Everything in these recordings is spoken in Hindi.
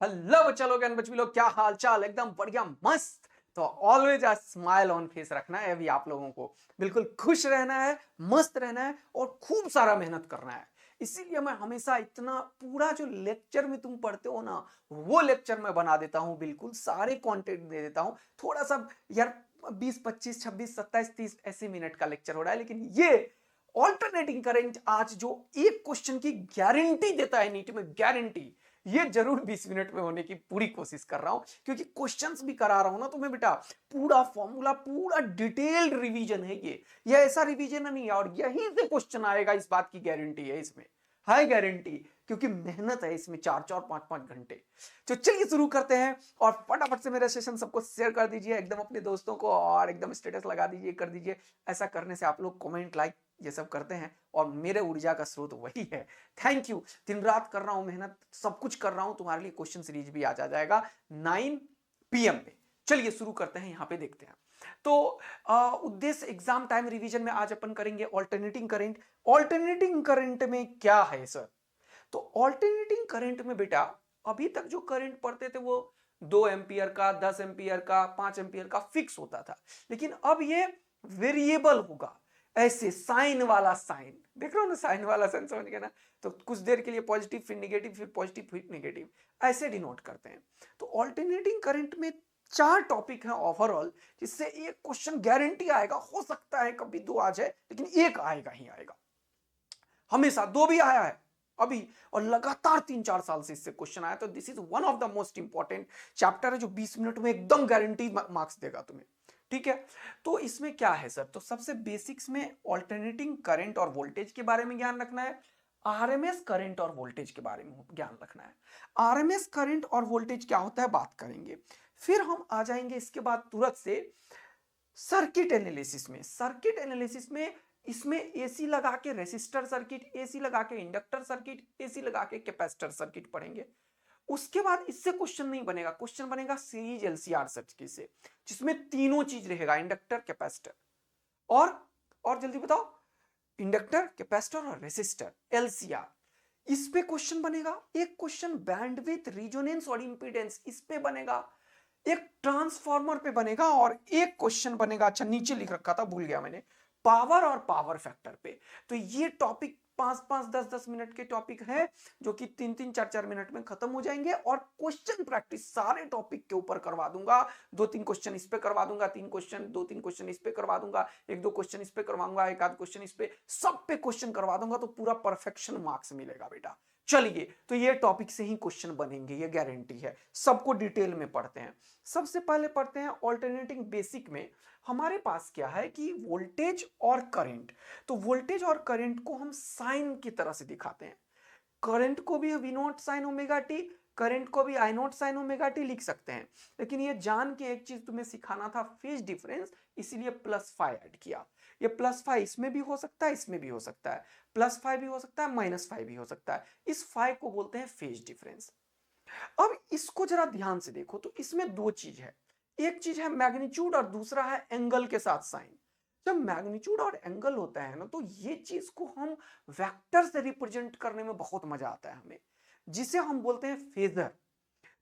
हेलो बच्चा लोग एंड बच्ची लोग, क्या हाल चाल? एकदम बढ़िया मस्त। तो always a smile on face रखना है अभी आप लोगों को। बिल्कुल खुश रहना है, मस्त रहना है और खूब सारा मेहनत करना है। इसीलिए मैं हमेशा इतना पूरा जो लेक्चर में तुम पढ़ते हो ना, वो लेक्चर मैं बना देता हूँ, बिल्कुल सारे कंटेंट दे देता हूँ। थोड़ा सा यार 20 25 26 27 30 ऐसे मिनट का लेक्चर हो रहा है, लेकिन ये ऑल्टरनेटिंग करंट आज जो एक क्वेश्चन की गारंटी देता है नीट में, गारंटी, ये जरूर 20 मिनट में होने की पूरी कोशिश कर रहा हूं, क्योंकि क्वेश्चंस भी करा रहा हूं ना तुम्हें बेटा। पूरा फॉर्मूला, पूरा डिटेल्ड रिवीजन है ये ऐसा रिवीजन नहीं है, और यहीं से क्वेश्चन आएगा, इस बात की गारंटी है इसमें, हाई गारंटी, क्योंकि मेहनत है इसमें 4 4 5 5 घंटे। तो चलिए शुरू करते हैं, और फटाफट से मेरा सेशन सबको शेयर कर दीजिए एकदम अपने दोस्तों को, और एकदम स्टेटस लगा दीजिए, कर दीजिए। ऐसा करने से आप लोग कमेंट, लाइक ये सब करते हैं, और मेरे ऊर्जा का स्रोत वही है। Thank you. दिन रात कर रहा हूं मेहनत, सब कुछ कर रहा हूं तुम्हारे लिए। क्वेश्चन सीरीज भी आ जाएगा 9 PM पे। चलिए शुरू करते हैं, यहां पे देखते हैं। तो उद्देश्य एग्जाम टाइम रिवीजन में आज अपन करेंगे ऑल्टरनेटिंग करंट। ऑल्टरनेटिंग करंट में क्या है सर? तो ऑल्टरनेटिंग करंट में बेटा, अभी तक जो करंट पढ़ते थे वो 2 एम्पियर का, 10 एम्पियर का, 5 एम्पियर का फिक्स होता था, लेकिन अब ये वेरिएबल होगा। ऐसे साइन वाला साइन देख रहे हो ना, साइन वाला साइन समझ गए ना? तो कुछ देर के लिए पॉजिटिव, फिर निगेटिव, फिर पॉजिटिव, फिर निगेटिव, ऐसे डिनोट करते हैं। तो ऑल्टरनेटिंग करंट में 4 टॉपिक हैं ओवरऑल, जिससे एक क्वेश्चन गारंटी आएगा। हो सकता है कभी 2 आ जाए, लेकिन एक आएगा ही आएगा। हमेशा 2 भी आया है अभी, और लगातार 3 4 साल से इससे क्वेश्चन आया। तो this is one of the most important chapter है, जो 20 मिनट में एकदम गारंटी मार्क्स देगा तुम्हें। ठीक है, तो इसमें क्या है सर? तो सबसे बेसिक्स में ऑल्टरनेटिंग करंट और वोल्टेज के बारे में ज्ञान रखना है। आरएमएस करंट और वोल्टेज के बारे में ज्ञान रखना है। आरएमएस करंट और वोल्टेज क्या होता है बात करेंगे। फिर हम आ जाएंगे इसके बाद तुरंत से सर्किट एनालिसिस में। सर्किट एनालिसिस में इसमें एसी लगा के रेसिस्टर सर्किट, एसी लगा के इंडक्टर सर्किट, एसी लगा के कैपेसिटर सर्किट पढ़ेंगे। उसके बाद इससे क्वेश्चन नहीं बनेगा, क्वेश्चन बनेगा सीरीज एलसीआर सर्किट से, जिसमें तीनों चीज रहेगा, इंडक्टर, कैपेसिटर और जल्दी बताओ, इंडक्टर, कैपेसिटर और रेसिस्टर, एलसीआर। इस पे क्वेश्चन बनेगा। एक क्वेश्चन बैंडविड्थ, रिजोनेंस और इंपीडेंस, इस पे बनेगा। एक ट्रांसफार्मर पे बनेगा, और एक क्वेश्चन बनेगा, अच्छा नीचे लिख रखा था भूल गया मैंने, पावर और पावर फैक्टर पे। तो ये टॉपिक 5 5 10 10 मिनट के टॉपिक है, जो कि 3 3 4 4 मिनट में खत्म हो जाएंगे। और क्वेश्चन प्रैक्टिस सारे टॉपिक के ऊपर करवा दूंगा। 2 3 क्वेश्चन इस पे करवा दूंगा, 3 क्वेश्चन, 2 3 क्वेश्चन इस पे करवा दूंगा, 1 2 क्वेश्चन इस पे करवाऊंगा, एक आध क्वेश्चन इस पे, सब पे क्वेश्चन करवा दूंगा। तो पूरा परफेक्शन मार्क्स मिलेगा बेटा। चलिए, तो ये टॉपिक से ही क्वेश्चन बनेंगे, ये गारंटी है। सबको डिटेल में पढ़ते हैं। सबसे पहले पढ़ते हैं ऑल्टरनेटिंग बेसिक में। हमारे पास क्या है कि वोल्टेज और करंट। तो वोल्टेज और करंट को हम साइन की तरह से दिखाते हैं। करंट को भी V naught sine omega t, current को भी I naught sine omega t लिख सकते हैं। लेकिन ये जान के एक चीज तुम्हें सिखाना था, फेज डिफरेंस, इसीलिए +5 ऐड किया। ये +5 इसमें भी हो सकता है, इसमें भी हो सकता है, +5 भी हो सकता है, -5 भी हो सकता है। इस 5 को बोलते हैं फेज डिफरेंस। अब इसको जरा ध्यान से देखो, तो इसमें 2 चीज है। एक चीज है मैग्नीट्यूड, और दूसरा है एंगल के साथ साइन। जब मैग्नीट्यूड और एंगल होता है ना, तो ये चीज को हम वेक्टर से रिप्रेजेंट करने में बहुत मजा आता है हमें, जिसे हम बोलते हैं फेजर।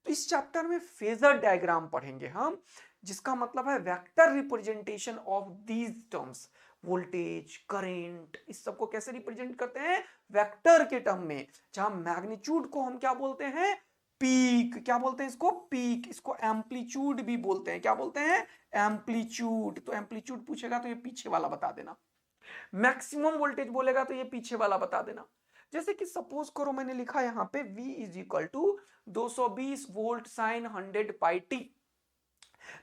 तो इस चैप्टर में फेजर डायग्राम पढ़ेंगे हम, जिसका मतलब है vector representation of these terms. Voltage, current, इस सबको कैसे रिप्रेजेंट करते हैं? वेक्टर के टर्म में। जहां मैग्नीट्यूड को हम क्या बोलते हैं? पीक। क्या बोलते हैं इसको? पीक। इसको एम्पलीट्यूड भी बोलते हैं। क्या बोलते हैं? एम्पलीट्यूड। तो एम्पलीट्यूड पूछेगा तो ये पीछे वाला बता देना। मैक्सिमम वोल्टेज बोलेगा तो ये पीछे वाला बता देना। जैसे कि सपोज करो मैंने लिखा यहां पे V is equal to 220 volt sine 100 pi t.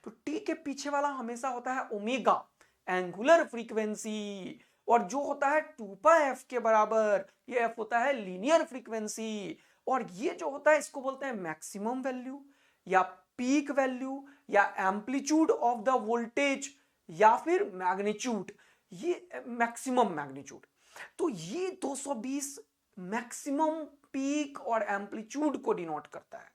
तो टी के पीछे वाला हमेशा होता है ओमेगा, एंगुलर फ्रीक्वेंसी। और जो होता है 2 पाई एफ के बराबर, ये एफ होता है लीनियर फ्रीक्वेंसी। और ये जो होता है इसको बोलते हैं मैक्सिमम वैल्यू, या पीक वैल्यू, या एम्पलीट्यूड ऑफ द वोल्टेज, या फिर मैग्नीट्यूड, ये मैक्सिमम मैग्नीट्यूड। तो ये 220 मैक्सिमम, पीक और एम्पलीट्यूड को डिनोट करता है।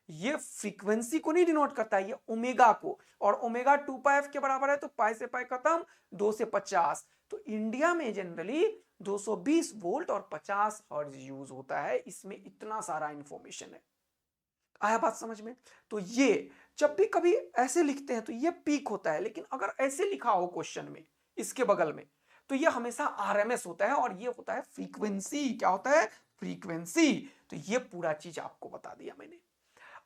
ये फ्रीक्वेंसी को नहीं डिनोट करता है, ये ओमेगा को। और ओमेगा 2 पाई एफ के बराबर है, तो पाई से पाई खत्म, 2 से 50। तो इंडिया में जनरली 220 वोल्ट और 50 हर्ट्ज यूज होता है। इसमें इतना सारा इंफॉर्मेशन है। आया बात समझ में? तो ये जब भी कभी ऐसे लिखते हैं तो ये पीक होता है, लेकिन अगर ऐसे लिखा हो क्वेश्चन में इसके बगल में, तो ये हमेशा आरएमएस होता है और ये होता है फ्रीक्वेंसी। क्या होता है? फ्रीक्वेंसी। तो ये पूरा चीज आपको बता दिया मैंने।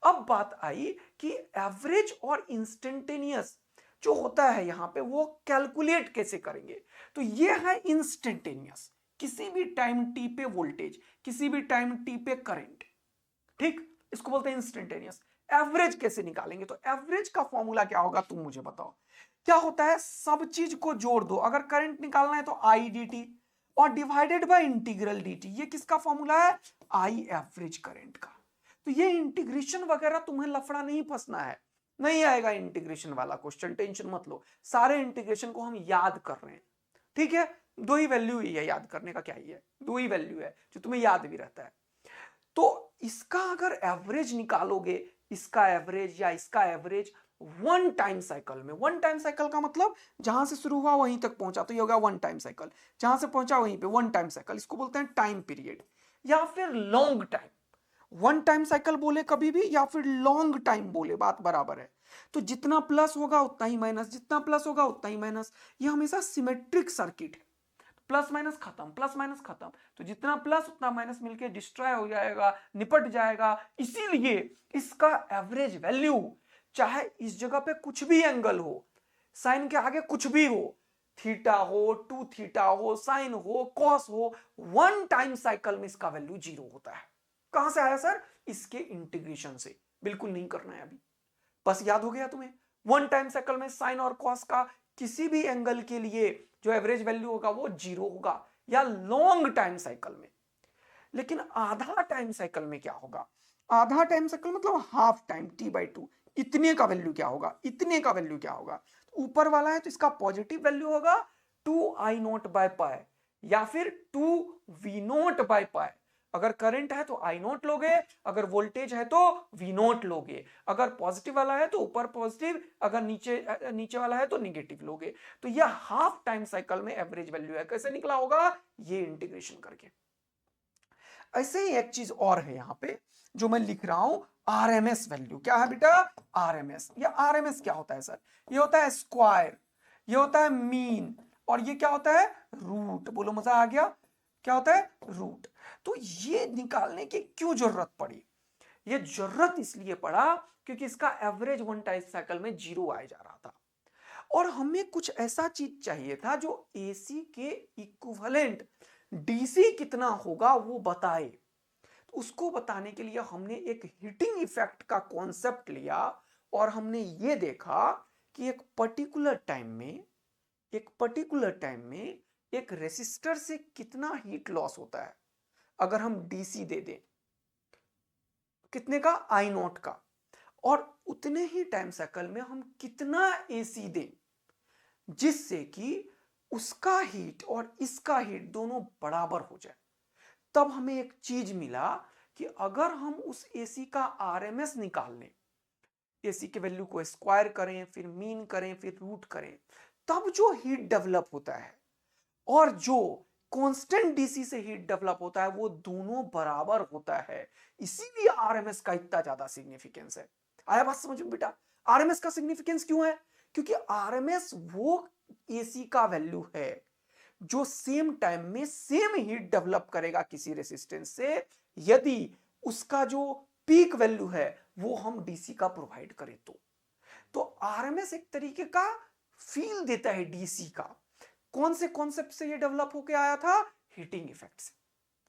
अब बात आई कि एवरेज और इंस्टेंटेनियस जो होता है यहां पे वो कैलकुलेट कैसे करेंगे। तो ये है इंस्टेंटेनियस, किसी भी टाइम टी पे वोल्टेज, किसी भी टाइम टी पे करंट, ठीक, इसको बोलते हैं इंस्टेंटेनियस। एवरेज कैसे निकालेंगे? तो एवरेज का फॉर्मूला क्या होगा तुम मुझे बताओ। क्या होता है? सब चीज को जोड़ दो। अगर करंट निकालना है तो आई डी टी और divided by integral D T. ये किसका फॉर्मूला है? आई एवरेज करंट का। तो ये इंटीग्रेशन वगैरह तुम्हें लफड़ा नहीं फंसना है, नहीं आएगा इंटीग्रेशन वाला क्वेश्चन, टेंशन मत लो। सारे इंटीग्रेशन को हम याद कर रहे हैं, ठीक है। दो ही वैल्यू ही है, याद करने का क्या ही है, दो ही वैल्यू है जो तुम्हें याद भी रहता है। तो इसका अगर एवरेज निकालोगे, इसका एवरेज या इसका एवरेज वन टाइम साइकिल में, वन टाइम साइकिल का मतलब जहां से शुरू हुआ वहीं तक पहुंचा, तो ये हो गया वन टाइम साइकिल। जहां से पहुंचा वहीं पे वन टाइम साइकिल, इसको बोलते हैं टाइम पीरियड या फिर long time. One time cycle बोले कभी भी या फिर लॉन्ग टाइम बोले, बात बराबर है। तो जितना प्लस होगा उतना ही माइनस, जितना प्लस होगा उतना ही माइनस। ये हमेशा सिमेट्रिक सर्किट है, प्लस माइनस खत्म, प्लस माइनस खत्म। तो जितना प्लस उतना माइनस मिलके डिस्ट्रॉय हो जाएगा, निपट जाएगा। इसीलिए इसका एवरेज वैल्यू, चाहे इस जगह पे कुछ भी एंगल हो, साइन के आगे कुछ भी हो, थीटा हो, टू थीटा हो, साइन हो, कॉस हो, वन टाइम साइकिल में इसका वैल्यू जीरो होता है। कहां से आया सर? इसके इंटीग्रेशन से। बिल्कुल नहीं करना है अभी, बस याद हो गया तुम्हें। वन टाइम साइकिल में साइन और कॉस का किसी भी एंगल के लिए जो एवरेज वैल्यू होगा वो जीरो होगा, या लॉन्ग टाइम साइकिल में। लेकिन आधा टाइम साइकिल में क्या होगा? आधा टाइम साइकिल मतलब half time T by two, इतने का वैल्यू क्या होगा? इतने का वैल्यू क्या होगा? ऊपर वाला है तो इसका पॉजिटिव वैल्यू होगा two I naught by pi या फिर two V naught by pi. अगर करंट है तो आई नोट लोगे, अगर वोल्टेज है तो वी नोट लोगे, अगर पॉजिटिव वाला है तो ऊपर पॉजिटिव, अगर नीचे नीचे वाला है तो निगेटिव लोगे। तो यह हाफ टाइम साइकिल में एवरेज वैल्यू है। कैसे निकला होगा? ये इंटीग्रेशन करके। ऐसे ही एक चीज और है यहां पे जो मैं लिख रहा हूं, आरएमएस वैल्यू। क्या है बेटा? आरएमएस। ये आरएमएस क्या होता है सर? ये होता है स्क्वायर, ये होता है मीन, और ये क्या होता है? रूट। बोलो मजा आ गया? क्या होता है? रूट। तो ये निकालने की क्यों जरूरत पड़ी? ये जरूरत इसलिए पड़ा क्योंकि इसका एवरेज वन टाइम साइकिल में जीरो आया जा रहा था, और हमें कुछ ऐसा चीज चाहिए था जो एसी के इक्विवेलेंट डीसी कितना होगा वो बताए। तो उसको बताने के लिए हमने एक हीटिंग इफेक्ट का कॉन्सेप्ट लिया, और हमने ये देखा कि एक पर्टिकुलर टाइम में, एक रेसिस्टर से कितना हीट लॉस होता है अगर हम डीसी दे दें, कितने का? आई नॉट का। और उतने ही टाइम साइकिल में हम कितना एसी दें जिससे कि उसका हीट और इसका हीट दोनों बराबर हो जाए। तब हमें एक चीज मिला कि अगर हम उस एसी का आरएमएस निकाल लें, एसी के वैल्यू को स्क्वायर करें, फिर मीन करें, फिर रूट करें, तब जो हीट डेवलप होता है और जो कांस्टेंट डीसी से हीट डेवलप होता है वो दोनों बराबर होता है। इसीलिए आरएमएस का इतना ज्यादा सिग्निफिकेंस है। आया बात समझ में बेटा? आरएमएस का सिग्निफिकेंस क्यों है? क्योंकि आरएमएस वो एसी का वैल्यू है जो सेम टाइम में सेम हीट डेवलप करेगा किसी रेसिस्टेंस से, यदि उसका जो पीक वैल्यू है वो हम डीसी का प्रोवाइड करें तो आरएमएस एक तरीके का फील देता है डीसी का। कौन से कॉन्सेप्ट से ये डेवलप होके आया था? हीटिंग इफेक्ट से।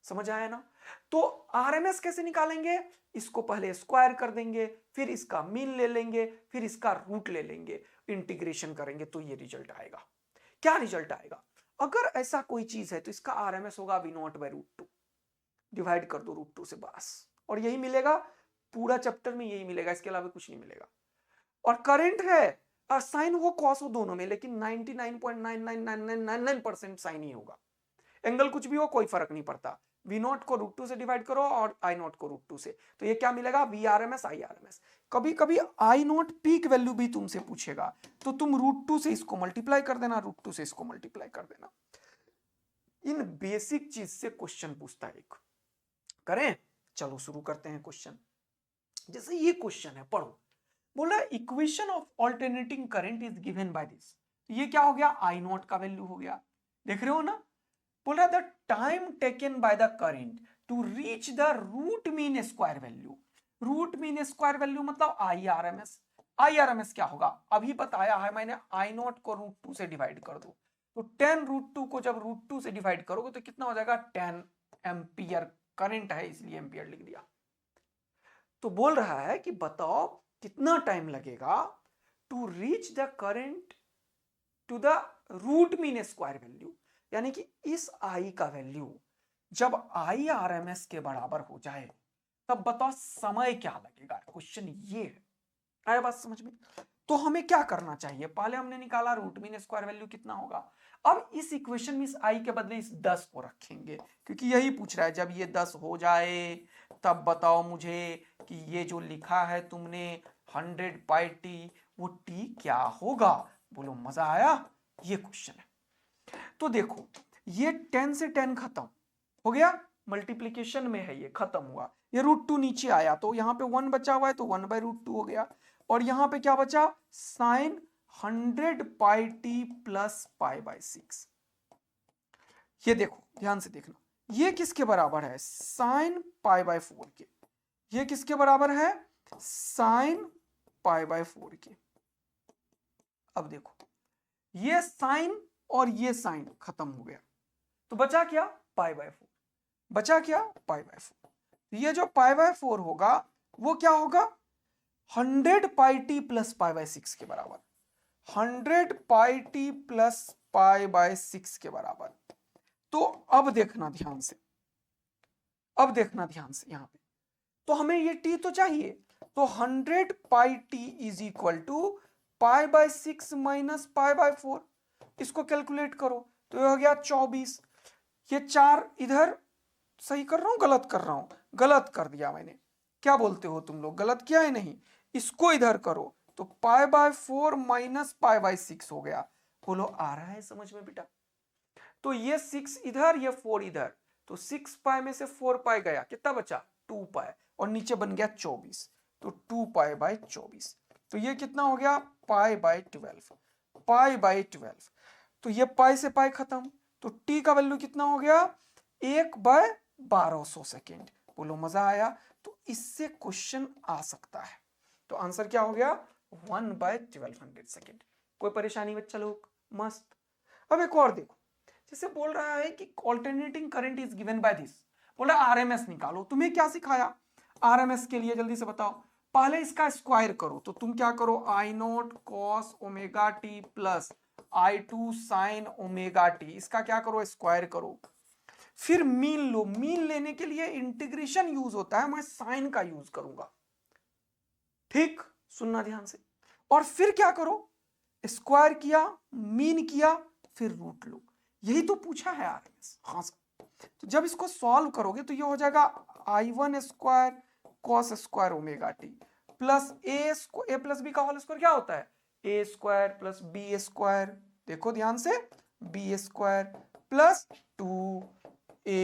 समझ आया ना? तो आरएमएस कैसे निकालेंगे? इसको पहले स्क्वायर कर देंगे, फिर इसका मीन ले लेंगे, फिर इसका रूट ले लेंगे, इंटीग्रेशन करेंगे तो ये रिजल्ट आएगा। क्या रिजल्ट आएगा? अगर ऐसा कोई चीज है तो इसका आरएमएस होगा V naught by root two, divide कर दो रूट टू से बस, और यही मिलेगा पूरा चैप्टर में, यही मिलेगा, इसके अलावा कुछ नहीं मिलेगा। और करंट है और साइन हो कॉस हो दोनों में, लेकिन 99.99999% साइन ही होगा। एंगल कुछ भी हो कोई फर्क नहीं पड़ता। वी नॉट को रूट टू से डिवाइड करो और आई नॉट को रूट टू से, तो ये क्या मिलेगा? V R M S I R M S. कभी कभी आई नॉट पीक वैल्यू भी तुमसे पूछेगा तो तुम रूट टू से इसको मल्टीप्लाई कर देना, रूट टू से इसको मल्टीप्लाई कर देना। इन बेसिक चीज से क्वेश्चन पूछता है एक। करें? चलो शुरू करते हैं क्वेश्चन। जैसे ये क्वेश्चन है, पढ़ो। बोला equation of alternating current is given by this. ये क्या हो गया, आई नॉट का वैल्यू हो गया, देख रहे हो ना। बोल रहा the time taken by the current to reach the root mean square value. Root mean square value मतलब IRMS। IRMS क्या होगा, अभी बताया है मैंने, आई नॉट को √2 से डिवाइड कर दो, तो 10√2 को जब √2 से डिवाइड करोगे तो कितना हो जाएगा, 10 एम्पियर करंट है, इसलिए एम्पियर लिख दिया। तो बोल रहा है कि बताओ कितना टाइम लगेगा to reach the current to the root mean square value, यानी कि इस आई का वैल्यू जब IRMS के बराबर हो जाए तब बताओ समय क्या लगेगा। क्वेश्चन ये है, आया बात समझ में। तो हमें क्या करना चाहिए, पहले हमने निकाला रूट मीन स्क्वायर वैल्यू कितना होगा। अब इस इक्वेशन में इस आई के बदले इस 10 को रखेंगे, क्योंकि यही पूछ रहा है जब ये 10 हो जाए तब बताओ मुझे कि ये जो लिखा है तुमने 100/t, वो t क्या होगा। बोलो मजा आया, ये क्वेश्चन है। तो देखो ये 10 से 10 खत्म हो गया, मल्टीप्लीकेशन में है, ये खत्म हुआ, ये √2 नीचे आया तो यहाँ पे 1 बचा हुआ है, तो 1/√2 हो गया। और यहाँ पे क्या बचा, साइन 100πt प्लस π/6। ये देखो ध्यान से देखना, ये किसके बराबर है, साइन π/4 के। ये किसके बराबर है, साइन π/4 के। अब देखो ये साइन और ये साइन खत्म हो गया, तो बचा क्या, π/4। बचा क्या, π/4। ये जो π/4 होगा वो क्या होगा, 100πt प्लस π/6 के बराबर, 100πt प्लस π/6 के बराबर। तो अब देखना ध्यान से, अब देखना ध्यान से यहां पे, तो हमें ये t तो चाहिए, तो 100πt is equal to π/6 minus π/4। इसको कैलकुलेट करो तो ये हो गया 24। ये 4 इधर, सही कर रहा हूं गलत कर रहा हूं, गलत कर दिया मैंने, क्या बोलते हो तुम लोग, गलत किया है नहीं। इसको इधर करो तो π/4 माइनस π/6 हो गया। बोलो आ रहा है समझ में बेटा। तो ये 6 इधर, ये 4 इधर, तो 6π में से 4π गया, कितना बचा, 2π, और नीचे बन गया 24, तो 2π/24। तो ये कितना हो गया, π/12, π/12। तो ये पाई से पाई खत्म, तो t का वैल्यू कितना हो गया, 1/1200 सेकेंड। बोलो मजा आया। तो इससे क्वेश्चन आ सकता है, तो आंसर क्या हो गया, 1/1200 सेकेंड। कोई परेशानी बच्चा लोग, मस्त। अब एक और देखो, जैसे बोल रहा है कि alternating current is given by this, बोला RMS निकालो। तुम्हें क्या सिखाया, RMS के लिए जल्दी से बताओ, पहले इसका स्क्वायर करो, तो तुम क्या करो, I0 cos ωt plus I2 sin ωt, इसका क्या करो, स्क्वायर करो। फिर मीन लो, मीन लेने के लिए इंटीग्रेशन यूज होता है, मैं साइन का यूज करूंगा, ठीक, सुनना ध्यान से। और फिर क्या करो, स्क्वायर किया, मीन किया, फिर रूट लो, यही तो पूछा है RMS। हाँ सर, तो जब इसको सॉल्व करोगे तो ये हो जाएगा I1 square cos square ωt plus a plus b का होल स्क्वायर क्या होता है, a square plus b square, देखो ध्यान से, b square plus 2a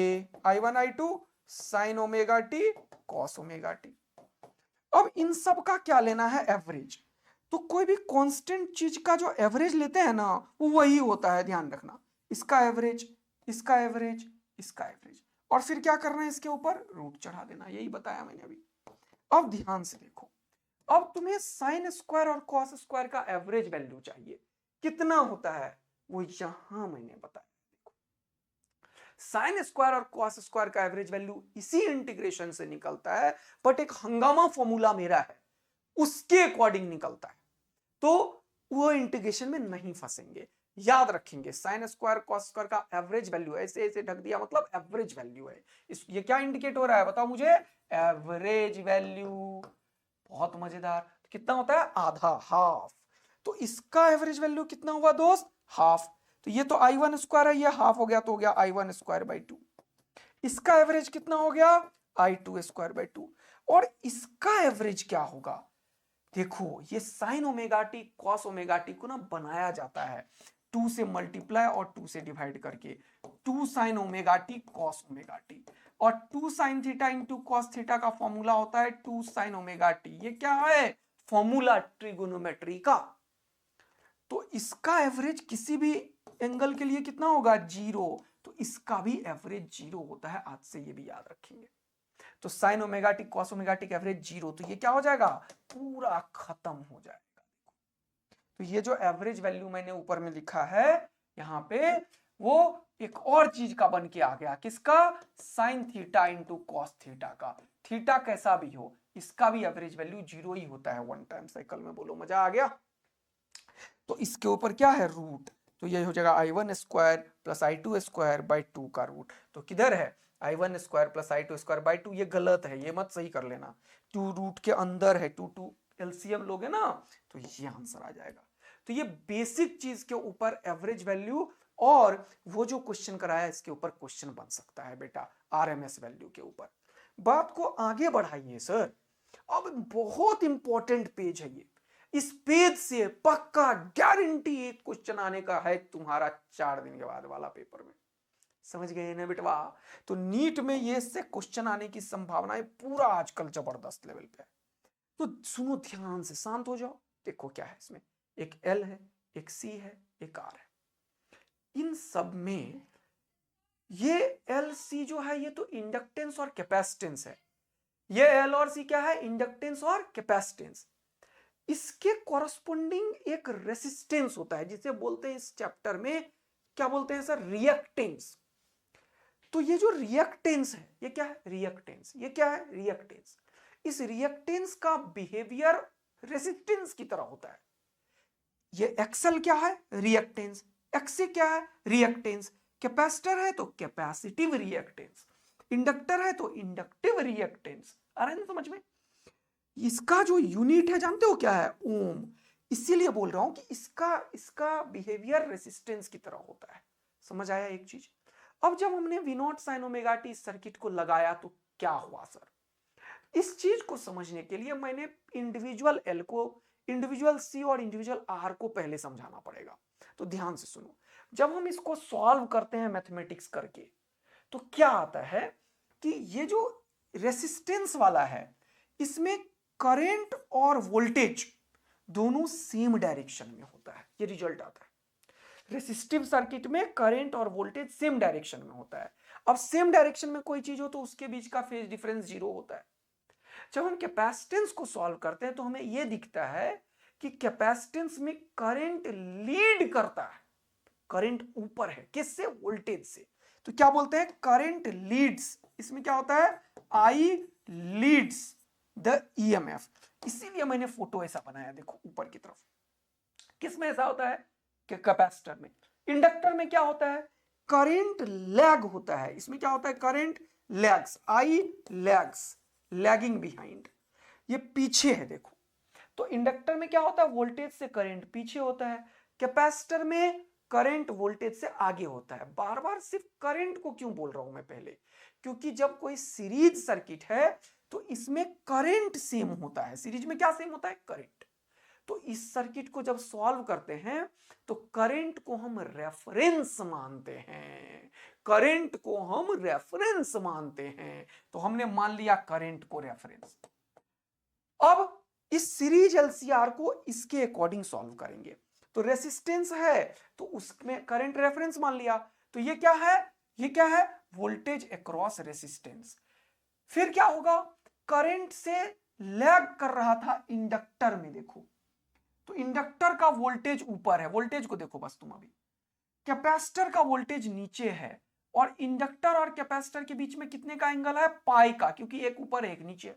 I1 I2 sin ωt cos ωt। अब इन सब का क्या लेना है, एवरेज। तो कोई भी कांस्टेंट चीज का जो एवरेज लेते हैं ना, वो वही होता है, ध्यान रखना। इसका एवरेज, इसका एवरेज, इसका एवरेज, और फिर क्या करना है, इसके ऊपर रूट चढ़ा देना, यही बताया मैंने अभी। अब ध्यान से देखो, अब तुम्हें साइन स्क्वायर और कॉस स्क्वायर का एवरेज वैल्यू चाहिए, कितना होता है, वो यहां मैंने बताया। साइन स्क्वायर और कॉस स्क्वायर का एवरेज वैल्यू इसी इंटीग्रेशन से निकलता है, बट एक हंगामा फॉर्मूला मेरा है, उसके अकॉर्डिंग निकलता है, तो वो इंटीग्रेशन में नहीं फंसेंगे, याद रखेंगे। साइन स्क्वायर कॉस स्क्वायर का एवरेज वैल्यू है, ऐसे ऐसे ढक दिया मतलब एवरेज वैल्यू है। ये क्या इंडिकेट हो रहा है, बताओ मुझे, एवरेज वैल्यू। बहुत मजेदार, कितना होता है, आधा, हाफ। तो इसका एवरेज वैल्यू कितना हुआ दोस्त, हाफ। तो ये तो I1 स्क्वायर है, ये हाफ हो गया, तो हो गया I1 स्क्वायर बाई 2। इसका एवरेज कितना हो गया, I2 स्क्वायर बाई 2। और इसका एवरेज क्या होगा, देखो ये साइन ωt कॉस ωt को ना बनाया जाता है 2 से मल्टीप्लाई और 2 से डिवाइड करके, 2 sin ωt cos ωt। और 2 sin theta into cos theta का फॉर्मूला होता है 2 sin ओमेगा टी। ये क्या है? फॉर्मूला ट्रिगोनोमेट्री का। तो इसका एवरेज किसी भी एंगल के लिए कितना होगा? 0। तो इसका भी एवरेज 0 होता है, आज से ये भी याद रखेंगे। तो sign omega T cos omega T का एवरेज 0, तो ये क्या हो जाएगा? पूरा खत्म हो जाएगा। तो ये जो एवरेज वैल्यू मैंने ऊपर में लिखा है यहां पे, वो एक और चीज का बन के आ गया। किसका? Sine theta into cos theta का। थीटा कैसा भी हो, इसका भी एवरेज वैल्यू 0 ही होता है वन टाइम साइकिल में। बोलो मजा आ गया? तो इसके ऊपर क्या है? रूट। तो ये हो जाएगा i1 square plus i2 square by 2 का रूट। तो किधर है? i1 square plus i2 square by 2। ये गलत है, ये मत सही कर लेना। 2 रूट के अंदर है, 2 एलसीएम लोगे ना तो ये आंसर आ जाएगा। तो ये बेसिक चीज के ऊपर एवरेज वैल्यू और वो जो क्वेश्चन कराया इसके ऊपर क्वेश्चन बन सकता है बेटा, आरएमएस वैल्यू के ऊपर। बात को आगे बढ़ाइए सर। अब बहुत इंपॉर्टेंट पेज है ये। इस पेज से पक्का गारंटी एक क्वेश्चन आने का है तुम्हारा 4 दिन के बाद वाला पेपर में। समझ गए ना बेटवा? तो नीट में ये से क्वेश्चन आने की संभावनाएं पूरा आजकल जबरदस्त लेवल पे है। तो सुनो ध्यान से, शांत हो जाओ। देखो क्या है इसमें, एक एल है, एक सी है, एक आर है। इन सब में ये एल सी जो है ये तो इंडक्टेंस और कैपेसिटेंस है। ये एल और सी क्या है? इंडक्टेंस और कैपेसिटेंस। इसके कॉरस्पॉन्डिंग एक रेसिस्टेंस होता है जिसे बोलते हैं इस चैप्टर में, क्या बोलते हैं सर? रिएक्टेंस। तो ये जो रिएक्टेंस है ये क्या है? रिएक्टेंस। ये क्या है? रिएक्टेंस। इस रिएक्टेंस का बिहेवियर रेसिस्टेंस की तरह होता है। ये एक्सएल क्या है? रिएक्टेंस। एक्सए क्या है? रिएक्टेंस। कैपेसिटर है तो कैपेसिटिव रिएक्टेंस, इंडक्टर है तो इंडक्टिव रिएक्टेंस। आ रहा है ना समझ में? इसका जो यूनिट है जानते हो क्या है? ओम। इसीलिए बोल रहा हूं कि इसका बिहेवियर रेसिस्टेंस की तरह होता है। समझ आया एक चीज? अब जब हमने V naught sine omega t circuit को लगाया तो क्या हुआ सर? इस चीज को समझने के लिए मैंने इंडिविजुअल एल को, इंडिविजुअल सी और इंडिविजुअल आर को पहले समझाना पड़ेगा। तो ध्यान से सुनो, जब हम इसको सॉल्व करते हैं मैथमेटिक्स करके तो क्या आता है कि ये जो रेसिस्टेंस वाला है इसमें करंट और वोल्टेज दोनों सेम डायरेक्शन में होता है। ये रिजल्ट आता है। रेसिस्टिव सर्किट में करंट और वोल्टेज सेम डायरेक्शन में होता है। अब सेम डायरेक्शन में कोई चीज हो तो उसके बीच का फेज डिफरेंस 0 होता है। जब हम कैपेसिटेंस को सॉल्व करते हैं तो हमें यह दिखता है कि कैपेसिटेंस में करंट लीड करता है। करंट ऊपर है, किससे? वोल्टेज से। तो क्या बोलते हैं? Current Leeds. इसमें क्या होता है? आई लीड्स द ईएमएफ। इसीलिए मैंने फोटो ऐसा बनाया, देखो ऊपर की तरफ। किस में ऐसा होता है? कि कैपेसिटर में। इंडक्टर में क्या होता है? करंट लैग होता है। इसमें क्या होता है? करंट लैग्स, आई लैग्स, लैगिंग बिहाइंड। ये पीछे है देखो। तो इंडक्टर में क्या होता है? वोल्टेज से करंट पीछे होता है। कैपेसिटर में करंट वोल्टेज से आगे होता है। बार बार सिर्फ करंट को क्यों बोल रहा हूं मैं पहले? क्योंकि जब कोई सीरीज सर्किट है तो इसमें करंट सेम होता है। सीरीज में क्या सेम होता है? करंट। तो इस सर्किट को जब सॉल्व करते हैं तो करंट को हम रेफरेंस मानते हैं। करंट को हम रेफरेंस मानते हैं। तो हमने मान लिया करंट को रेफरेंस। अब इस सीरीज एलसीआर को इसके अकॉर्डिंग सॉल्व करेंगे। तो रेसिस्टेंस है तो उसमें करंट रेफरेंस मान लिया। तो ये क्या है? ये क्या है? Voltage across resistance. फिर क्या होगा? करंट से लैग कर रहा था इंडक्टर में, देखो तो इंडक्टर का वोल्टेज ऊपर है। वोल्टेज को देखो बस तुम अभी। कैपेसिटर का वोल्टेज नीचे है और इंडक्टर और कैपेसिटर के बीच में कितने का एंगल है? पाई का, क्योंकि एक ऊपर है एक नीचे।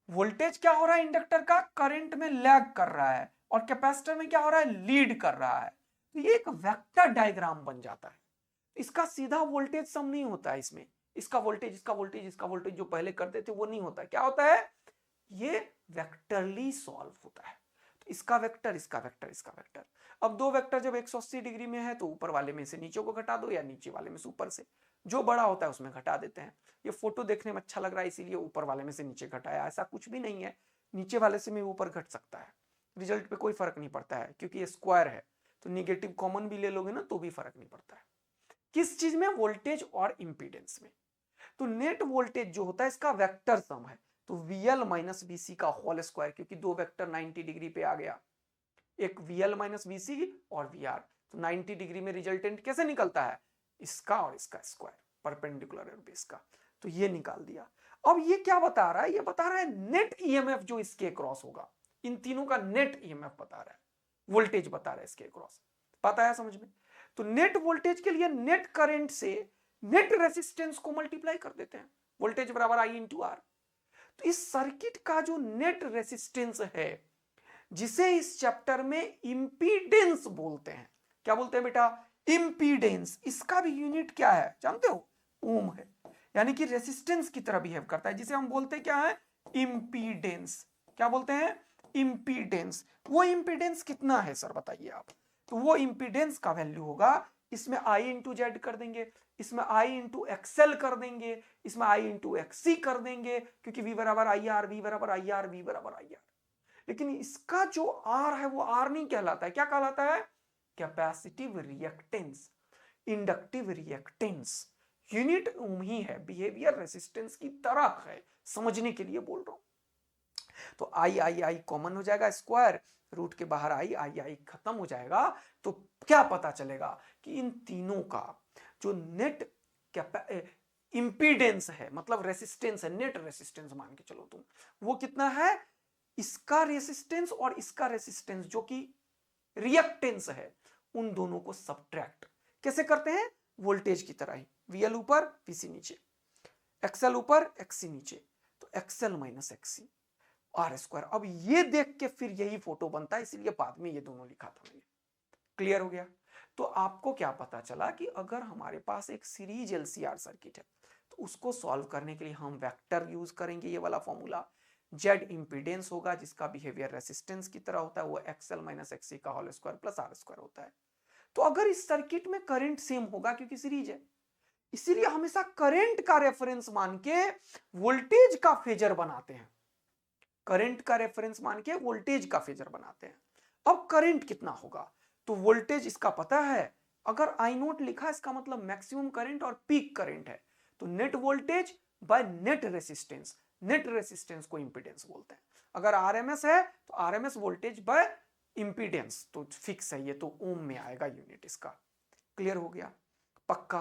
वोल्टेज क्या हो रहा है? इंडक्टर का करंट में लैग कर रहा है और कैपेसिटर में क्या हो रहा है? लीड कर रहा है। तो ये एक वेक्टर डायग्राम बन जाता है। इसका सीधा वोल्टेज सम नहीं होता है इसमें। इसका वोल्टेज, इसका वोल्टेज, इसका वोल्टेज जो पहले करते थे वो नहीं होता। क्या होता है? ये वेक्टरली सॉल्व होता है। तो इसका वेक्टर, इसका वेक्टर, इसका वेक्टर। अब दो वेक्टर जब 180 डिग्री में है तो ऊपर वाले में से नीचे को घटा दो या नीचे वाले में से ऊपर से, जो बड़ा होता है उसमें घटा देते हैं। ये फोटो देखने में अच्छा लग रहा है इसीलिए ऊपर वाले में से नीचे घटाया, ऐसा कुछ भी नहीं है। नीचे वाले से भी ऊपर घट सकता है, रिजल्ट पे कोई फर्क नहीं पड़ता है क्योंकि ये स्क्वायर है। तो निगेटिव कॉमन भी ले लोगे ना तो भी फर्क नहीं पड़ता है। किस चीज में? वोल्टेज और इंपीडेंस में। तो नेट वोल्टेज जो होता है इसका वेक्टर सम है, तो VL माइनस VC का होल स्क्वायर, क्योंकि दो वेक्टर 90 डिग्री पे आ गया, एक VL माइनस VC और VR, तो 90 डिग्री में रिजल्टेंट कैसे निकलता है? इसका और इसका स्क्वायर, परपेंडिकुलर और बेस का, तो ये निकाल दिया। अब ये क्या बता रहा है? ये बता रहा है नेट EMF जो इसके क्रॉस होगा, इन तीनों का नेट EMF बता रहा है, वोल्टेज बता रहा है इसके क्रॉस। पता है समझ में? तो नेट वोल्टेज के लिए नेट करंट से नेट रेजिस्टेंस को मल्टीप्लाई कर देते हैं, वोल्टेज बराबर I इंटू आर। तो इस सर्किट का जो नेट रेजिस्टेंस है, जिसे इस चैप्टर में इंपीडेंस बोलते हैं, क्या बोलते हैं बेटा? इंपीडेंस। इसका भी यूनिट क्या है जानते हो? ओम है, यानी कि रेजिस्टेंस की तरह बिहेव करता है, जिसे हम बोलते हैं क्या है? इंपीडेंस। क्या बोलते हैं? इंपीडेंस। वो इंपीडेंस कितना है सर बताइए आप? तो वो इंपीडेंस का वैल्यू होगा, इसमें I इंटू जेड कर देंगे, इसमें I इंटू एक्सएल कर देंगे, इसमें I इंटू एक्सी कर देंगे, क्योंकि V बराबर आई आर, V बराबर आई आर, V बराबर आई आर। लेकिन इसका जो R है वो R नहीं कहलाता है, क्या कहलाता है? Capacitive reactance, inductive reactance. Unit ohm ही है, बिहेवियर रेजिस्टेंस की तरह है, समझने के लिए बोल रहा हूं। तो आई आई आई कॉमन हो जाएगा, स्क्वायर रूट के बाहर आई आई आई खत्म हो जाएगा। तो क्या पता चलेगा कि इन तीनों का जो नेट इंपीडेंस है, मतलब रेसिस्टेंस है, नेट रेसिस्टेंस मान के चलो तुम, वो कितना है? इसका रेसिस्टेंस और इसका रेसिस्टेंस जो कि रिएक्टेंस है, उन दोनों को सब्ट्रैक्ट कैसे करते हैं? वोल्टेज की तरह ही, VL ऊपर VC नीचे, XL ऊपर XC नीचे, तो XL minus XC R square. अब ये देख के फिर यही फोटो बनता है, इसलिए बाद में ये दोनों लिखा था मैंने। क्लियर हो गया? तो आपको क्या पता चला कि अगर हमारे पास एक सीरीज LCR सर्किट है, तो उसको सॉल्व करने के लिए हम वेक्टर यूज करेंगे, ये वाला फॉर्मूला। जेड इंपीडेंस होगा जिसका बिहेवियर रेसिस्टेंस की तरह होता है, वो XL माइनस XC का whole square plus R square होता है। तो अगर इस सर्किट में करंट सेम होगा, क्योंकि सीरीज है, इसीलिए हमेशा करंट का रेफरेंस मान के वोल्टेज का फेजर बनाते हैं, करंट का रेफरेंस मान के वोल्टेज का फेजर बनाते हैं। अब करंट कितना होगा? तो वोल्टेज इसका पता है, अगर आई नोट लिखा इसका मतलब मैक्सिमम करंट और पीक करंट है, तो net voltage by net resistance, net resistance को इंपीडेंस बोलते हैं। अगर आरएमएस है तो आरएमएस वोल्टेज बाय इंपीडेंस, तो फिक्स है ये, तो ओम में आएगा यूनिट इसका। क्लियर हो गया? पक्का?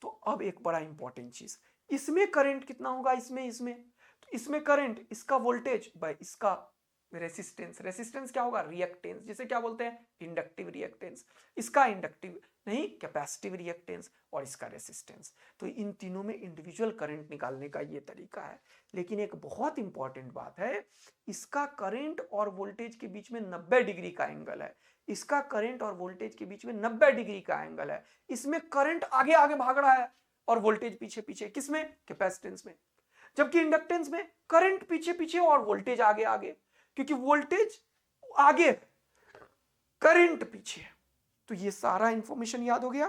तो अब एक बड़ा इंपॉर्टेंट चीज, इसमें करंट कितना होगा? इसमें तो इसमें करंट, इसका वोल्टेज बाय इसका रेसिस्टेंस, रेसिस्टेंस क्या होगा? रिएक्टेंस, जिसे क्या बोलते हैं? Inductive reactance. इसका इंडक्टिव नहीं, कैपेसिटिव रिएक्टेंस, और इसका रेसिस्टेंस। तो इन तीनों में इंडिविजुअल करंट निकालने का ये तरीका है। लेकिन एक बहुत इंपॉर्टेंट बात है, इसका करंट और वोल्टेज के बीच में 90 डिग्री का एंगल है, इसका करंट और वोल्टेज के बीच में 90 डिग्री का एंगल है। इसमें करंट आगे आगे भाग रहा है और वोल्टेज पीछे पीछे, किसमें? कैपेसिटेंस में। जबकि इंडक्टेंस में करंट पीछे पीछे और वोल्टेज आगे आगे, क्योंकि वोल्टेज आगे करंट पीछे है। तो ये सारा इंफॉर्मेशन याद हो गया?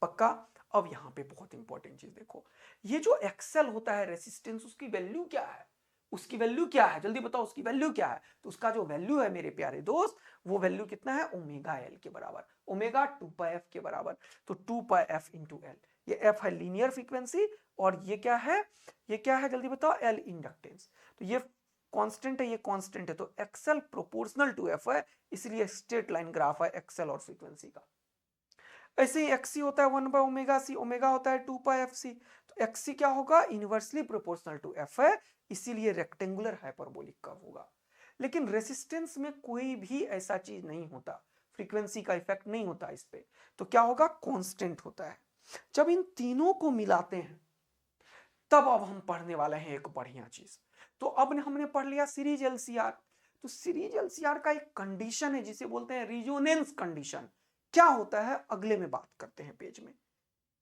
पक्का? अब यहां पे बहुत इंपॉर्टेंट चीज देखो, ये जो एक्सेल होता है रेसिस्टेंस, उसकी वैल्यू क्या है? उसकी वैल्यू क्या है? जल्दी बताओ, उसकी वैल्यू क्या है? तो उसका जो वैल्यू है मेरे प्यारे दोस्त, वो वैल्यू कितना है? ओमेगा एल के बराबर, ओमेगा 2πf के बराबर। तो 2πf इंटू एल, ये एफ है लीनियर फ्रीक्वेंसी, और ये क्या है? ये क्या है जल्दी बताओ? L inductance. तो ये कांस्टेंट है, ये कांस्टेंट है, तो एक्सेल प्रोपोर्शनल टू एफ है, इसलिए स्ट्रेट लाइन ग्राफ है एक्सेल और फ्रीक्वेंसी का। ऐसे ही एक्सी होता है 1 बाय ओमेगा सी, ओमेगा होता है 2πfc, तो एक्सी क्या होगा? इनवर्सली प्रोपोर्शनल टू एफ है, इसीलिए रेक्टेंगुलर हाइपरबोलिक कर्व होगा। लेकिन रेसिस्टेंस में कोई भी ऐसा चीज नहीं होता, फ्रीक्वेंसी का इफेक्ट नहीं होता इस पे, तो क्या होगा? कांस्टेंट होता है। जब इन तीनों को मिलाते हैं, तब अब हम पढ़ने वाले हैं एक बढ़िया चीज। तो अब हमने पढ़ लिया सीरीज LCR। तो सीरीज LCR का एक कंडीशन है जिसे बोलते हैं रिजोनेंस कंडीशन। क्या होता है अगले में बात करते हैं पेज में।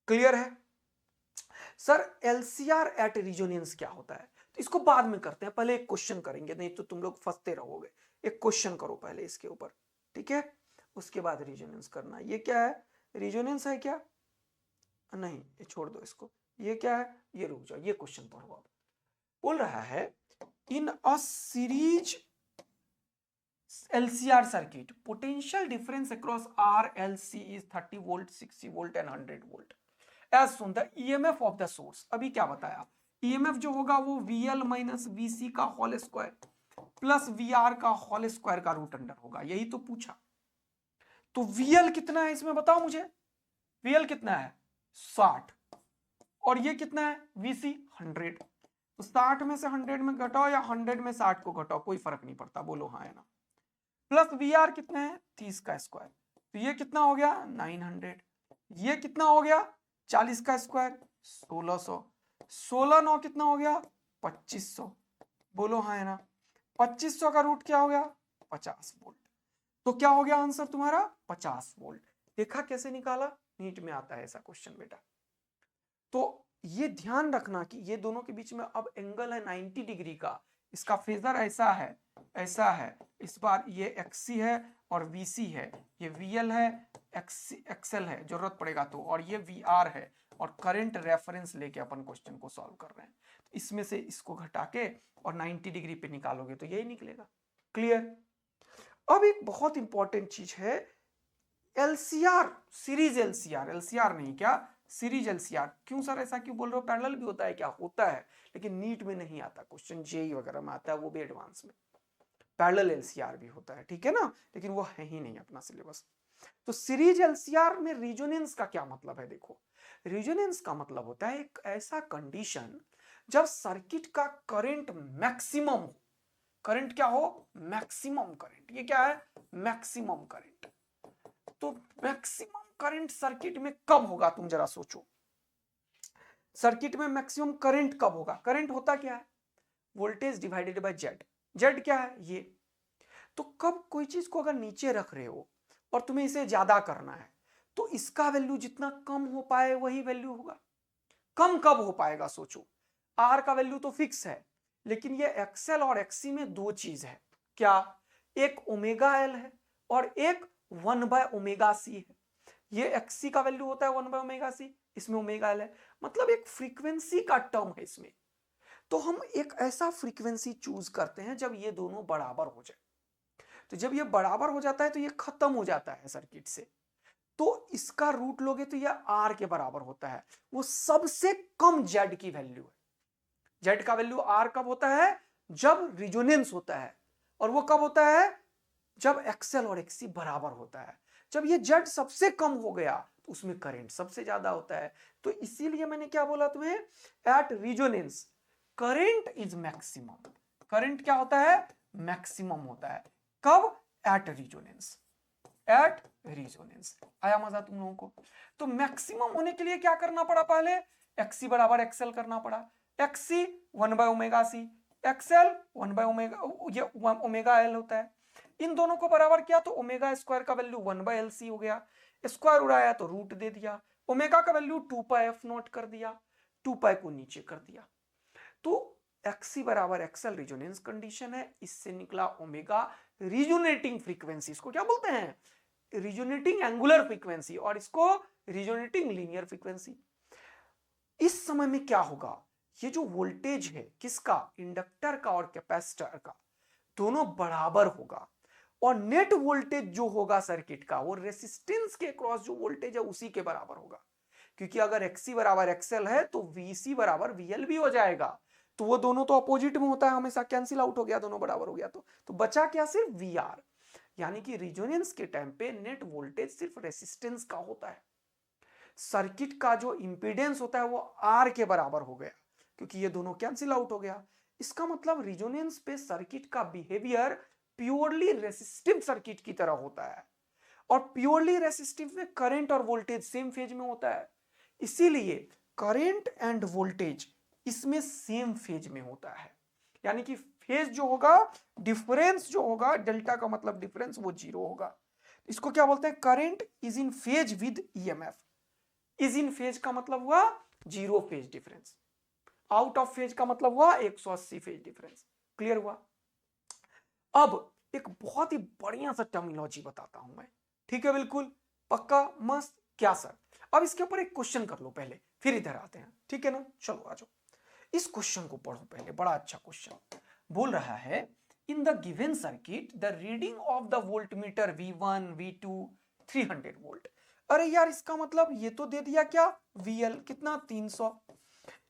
क्लियर है सर? LCR एट रिजोनेंस क्या होता है, तो इसको बाद में करते हैं, पहले एक क्वेश्चन करेंगे, नहीं तो तुम लोग फंसते रहोगे। एक क्वेश्चन करो पहले इसके ऊपर, ठीक है? उसके बाद रिजोनेंस करना। ये क्या है? रिजोनेंस है क्या? नहीं, ये छोड़ दो इसको। ये क्या है? ये रुक जाओ, ये क्वेश्चन पढ़ो। अब बोल रहा है in a series LCR circuit, potential difference across R, LC is 30 volt, 60 volt and 100 volt. As shown, the EMF of the source. अभी क्या बताया? EMF जो होगा वो VL माइनस VC का होल स्क्वायर प्लस VR का होल स्क्वायर का रूट अंडर होगा, यही तो पूछा। तो VL कितना है इसमें बताओ मुझे, VL कितना है 60 और ये कितना है VC 100। तो 60 में से 100 में घटाओ या 100 में 60 को घटाओ, कोई फर्क नहीं पड़ता, बोलो हाँ है ना। प्लस VR कितना है 30 का स्क्वायर, तो ये कितना हो गया 900, ये कितना हो गया 40 का स्क्वायर 1600, 16 9 कितना हो गया 2500, बोलो हाँ है ना। 2500 का रूट क्या हो गया 50 वोल्ट। तो क्या हो गया आंसर तुम्हारा 50 वोल्ट। देखा कैसे निकाला, नीट में आता है ऐसा क्वेश्चन बेटा। तो ये ध्यान रखना कि ये दोनों के बीच में अब एंगल है 90 डिग्री का, इसका फेजर ऐसा है, ऐसा है, इस बार ये XC है और VC है, ये VL है, XL है जरूरत पड़ेगा तो, और ये VR है, और करंट रेफरेंस लेके अपन क्वेश्चन को सॉल्व कर रहे हैं। तो इसमें से इसको घटा के और 90 डिग्री पे निकालोगे तो यही निकलेगा। क्लियर। अब एक बहुत इंपॉर्टेंट चीज है LCR, सीरीज LCR, LCR नहीं क्या सीरीज LCR। क्यों सर ऐसा क्यों बोल रहे हो, पैरेलल भी होता है क्या, होता है, लेकिन नीट में नहीं आता क्वेश्चन, जेई वगैरह में आता है, वो भी एडवांस में पैरेलल LCR भी होता है, ठीक है ना, लेकिन वो है ही नहीं अपना सिलेबस। तो सीरीज LCR में रिजोनेंस का क्या मतलब है, देखो रिजोनेंस का मतलब होता है एक ऐसा कंडीशन जब सर्किट का करंट मैक्सिमम हो, करंट क्या हो मैक्सिमम करंट, ये क्या है मैक्सिमम करंट। तो मैक्सिमम करंट सर्किट में कब होगा, तुम जरा सोचो, सर्किट में मैक्सिमम करंट कब होगा। करंट होता क्या है voltage divided by Z, Z क्या है ये। तो कब कोई चीज को अगर नीचे रख रहे हो और तुम्हें इसे ज्यादा करना है तो इसका वैल्यू जितना कम हो पाए वही वैल्यू होगा। कम कब हो पाएगा सोचो, आर का वैल्यू तो फिक्स है, लेकिन ये एक्सएल और एक्सी में दो चीज है, क्या, एक ओमेगा एल है और एक 1/ωc है। ये एक्सी का वैल्यू होता है 1/ωc, इसमें ओमेगा एल है, मतलब एक फ्रीक्वेंसी का टर्म है इसमें। तो हम एक ऐसा फ्रीक्वेंसी चूज करते हैं जब ये दोनों बराबर हो जाए। तो जब ये बराबर हो जाता है तो ये खत्म हो जाता है सर्किट से, तो इसका रूट लोगे तो ये आर के बराबर होता है, वो सबसे कम जेड की वैल्यू है। जेड का वैल्यू आर कब होता है जब रिजोनेंस होता है, और वो कब होता है जब एक्सएल और एक्सी बराबर होता है। जब ये जेड सबसे कम हो गया तो उसमें करंट सबसे ज्यादा होता है। तो इसीलिए मैंने क्या बोला तुम्हें, at resonance current is maximum. Current क्या होता है मैक्सिमम होता है कब, एट रिजोनेंस, एट रिजोनेंस। आया मजा तुम लोगों को। तो मैक्सिमम होने के लिए क्या करना पड़ा, पहले एक्सी बराबर एक्सएल करना पड़ा, एक्सी 1/ωc, एक्सएल 1/ω, ये ओमेगा एल होता है। इन दोनों को बराबर किया तो ओमेगा स्क्वायर का वैल्यू 1/LC हो गया, स्क्वायर उड़ाया तो रूट दे दिया, ओमेगा का वैल्यू 2πf0 कर दिया, 2π को नीचे कर दिया। तो XC बराबर एक्सएल रिजोनेंस कंडीशन है, इससे निकला ओमेगा रिजोनेटिंग फ्रीक्वेंसी, इसको क्या बोलते हैं रिजोनेटिंग एंगुलर फ्रीक्वेंसी, और इसको रिजोनेटिंग लीनियर फ्रीक्वेंसी। इस समय में क्या होगा, ये जो वोल्टेज है किसका, इंडक्टर का और कैपेसिटर का, दोनों बराबर होगा, और नेट वोल्टेज जो होगा सर्किट का वो रेसिस्टेंस के क्रॉस जो वोल्टेज है उसी के बराबर होगा। क्योंकि अगर एक्सी बराबर एक्सएल है तो वीसी बराबर वीएल भी हो जाएगा, तो वो दोनों तो अपोजिट में होता है हमेशा, कैंसिल आउट हो गया, दोनों बराबर हो गया, तो बचा क्या सिर्फ वी आर। यानी कि रिजोनेंस के टाइम पे नेट वोल्टेज सिर्फ रेसिस्टेंस का होता है, सर्किट का जो इंपीडेंस होता है वो आर के बराबर हो गया, क्योंकि ये दोनों कैंसिल आउट हो गया। इसका मतलब रिजोनेंस पे सर्किट का बिहेवियर प्योरली रेसिस्टिव सर्किट की तरह होता है, और प्योरली रेसिस्टिव में करंट और वोल्टेज सेम फेज में होता है, इसीलिए करंट एंड वोल्टेज इसमें सेम फेज में होता है। यानी कि फेज जो होगा, डिफरेंस जो होगा, डेल्टा का मतलब डिफरेंस, वो जीरो होगा। इसको क्या बोलते हैं, current is in phase with EMF. Is in phase का मतलब हुआ zero phase difference, out of phase का मतलब हुआ 180 फेज डिफरेंस। क्लियर हुआ। अब एक बहुत ही बढ़िया सा टर्मिनोलॉजी बताता हूं मैं, ठीक है, बिल्कुल पक्का मस्त। क्या सर, अब इसके ऊपर एक क्वेश्चन कर लो पहले, फिर इधर आते हैं, ठीक है ना। चलो आ जाओ, इस क्वेश्चन को पढ़ो पहले, बड़ा अच्छा क्वेश्चन बोल रहा है in the given circuit the reading of the voltmeter V1 V2 300 volt. अरे यार इसका मतलब ये तो दे दिया क्या VL कितना 300,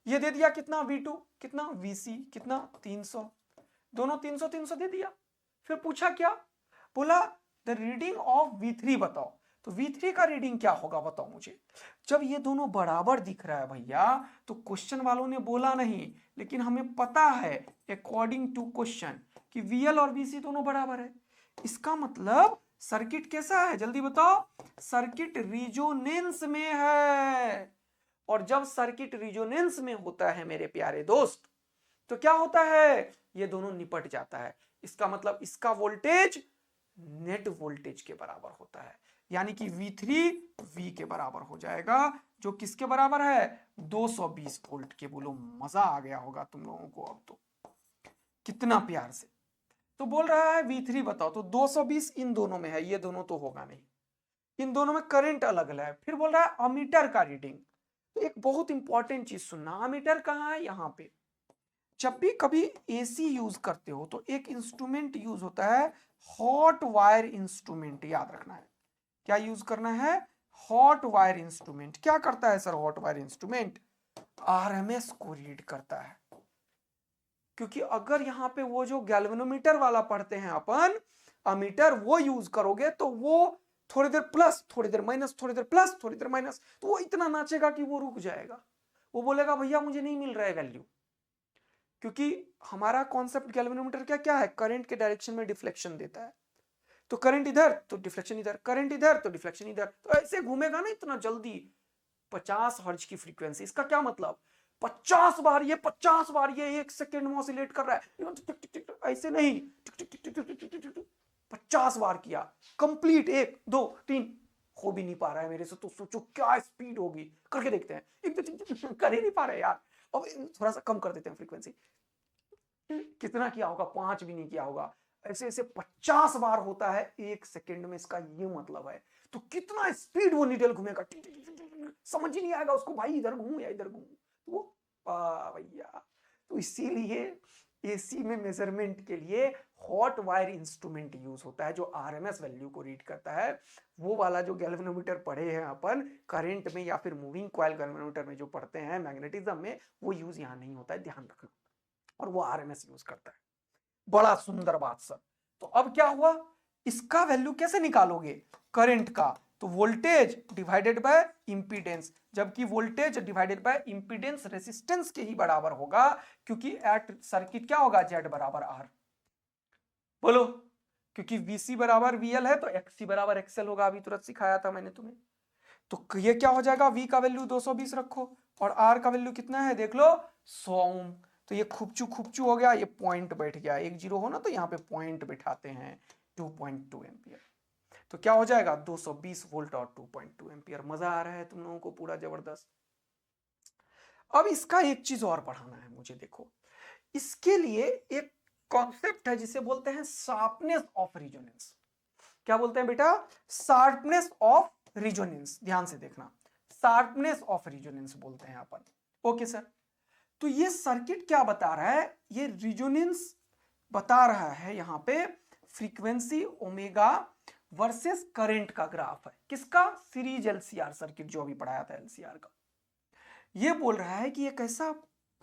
ये दे दिया कितना V2 कितना VC कितना 300, दोनों 300 300 दे दिया। फिर पूछा क्या, बोला द रीडिंग ऑफ V3 बताओ। तो V3 का रीडिंग क्या होगा बताओ मुझे। जब ये दोनों बराबर दिख रहा है भैया तो क्वेश्चन वालों ने बोला नहीं, लेकिन हमें पता है अकॉर्डिंग टू क्वेश्चन कि VL और VC दोनों बराबर है। इसका मतलब सर्किट कैसा है जल्दी बताओ, सर्किट रिजोनेंस में है। और जब सर्किट रिजोनेंस में होता है मेरे प्यारे दोस्त तो क्या होता है, ये दोनों निपट जाता है। इसका मतलब इसका वोल्टेज नेट वोल्टेज के बराबर होता है, यानी कि V3 V के बराबर हो जाएगा, जो किसके बराबर है 220 वोल्ट के। बोलो मजा आ गया होगा तुम लोगों को अब तो, कितना प्यार से। तो बोल रहा है V3 बताओ, तो 220 इन दोनों में है, ये दोनों तो होगा नहीं, इन दोनों में करंट अलग अलग है। फिर बोल रहा है अमीटर का रीडिंग। तो एक बहुत इंपॉर्टेंट चीज सुनना, अमीटर कहाँ है, यहाँ पे। जब भी कभी एसी यूज करते हो तो एक इंस्ट्रूमेंट यूज होता है हॉट वायर इंस्ट्रूमेंट, याद रखना है। क्या यूज करना है, हॉट वायर इंस्ट्रूमेंट। क्या करता है sir hot wire instrument, RMS को रीड करता है। क्योंकि अगर यहाँ पे वो जो गैल्वेनोमीटर वाला पढ़ते हैं अपन, अमीटर वो यूज करोगे तो वो थोड़ी देर प्लस थोड़ी देर माइनस थोड़ी देर प्लस थोड़ी देर माइनस, तो वो इतना नाचेगा कि वो रुक जाएगा। वो बोलेगा भैया मुझे नहीं मिल रहा है वैल्यू, क्योंकि हमारा कॉन्सेप्ट गैल्वेनोमीटर क्या क्या है, करंट के डायरेक्शन में डिफ्लेक्शन देता है। तो करंट इधर तो डिफ्लेक्शन इधर, करंट इधर तो डिफ्लेक्शन इधर, तो ऐसे घूमेगा ना इतना जल्दी। 50 हर्ट्ज की फ्रीक्वेंसी, इसका क्या मतलब 50 बार ये 50 बार ये 1 सेकेंड में ऑसिलेट कर रहा है, ऐसे नहीं 50 बार किया कंप्लीट, 1 2 3 हो भी नहीं पा रहा है मेरे से, तो सोचो क्या स्पीड होगी, करके देखते हैं। कर ही नहीं पा रहे यार, अब थोड़ा सा कम कर देते हैं फ्रीक्वेंसी। कितना किया होगा, 5 भी नहीं किया होगा। ऐसे ऐसे 50 बार होता है 1 सेकेंड में, इसका ये मतलब है। तो कितना स्पीड वो नीडल घूमेगा, समझ ही नहीं आएगा उसको भाई इधर घूम या इधर घूम। तो भैया, तो इसीलिए एसी में मेजरमेंट के लिए हॉट वायर इंस्ट्रूमेंट यूज होता है, जो आरएमएस वैल्यू को रीड करता है। वो वाला जो गैल्वेनोमीटर पढ़े हैं अपन करंट में या फिर मूविंग कॉइल गैल्वेनोमीटर में जो पढ़ते हैं मैग्नेटिज्म में, वो यूज यहाँ नहीं होता है, ध्यान रखना। और वो आरएमएस यूज करता है। बड़ा सुंदर बात सर। तो अब क्या हुआ, इसका वैल्यू कैसे निकालोगे करंट का, तो वोल्टेज डिवाइडेड बाय इंपीडेंस, जबकि voltage divided by impedance resistance के ही बराबर होगा, क्योंकि एट सर्किट क्या होगा Z बराबर R। बोलो, क्योंकि VC बराबर VL है तो XC बराबर XL होगा, अभी तुरंत सिखाया था मैंने तुम्हें। तो ये क्या हो जाएगा, V का वैल्यू 220 रखो और R का वैल्यू कितना है देख लो 100 ओम। तो ये खुपचू हो गया, ये पॉइंट बैठ गया, 1 0 हो ना तो यहाँ पे पॉइंट बिठाते हैं 2.2 एम्पियर। तो क्या हो जाएगा 220 वोल्ट और 2.2 एम्पियर। मजा आ रहा है तुम लोगों को पूरा जबरदस्त। अब इसका एक चीज और पढ़ाना है मुझे, देखो इसके लिए एक कॉन्सेप्ट है जिसे बोलते हैं शार्पनेस ऑफ रिजोनेंस। क्या बोलते हैं बेटा, शार्पनेस ऑफ रिजोनेंस। ध्यान से देखना, शार्पनेस ऑफ रिजोनेंस बोलते हैं अपन। ओके सर, तो ये सर्किट क्या बता रहा है, ये रिजोनेंस बता रहा है यहाँ पे फ्रीक्वेंसी ओमेगा वर्सेस करंट का ग्राफ है। किसका, सीरीज एलसीआर सर्किट जो अभी पढ़ाया था एलसीआर का। ये बोल रहा है कि एक ऐसा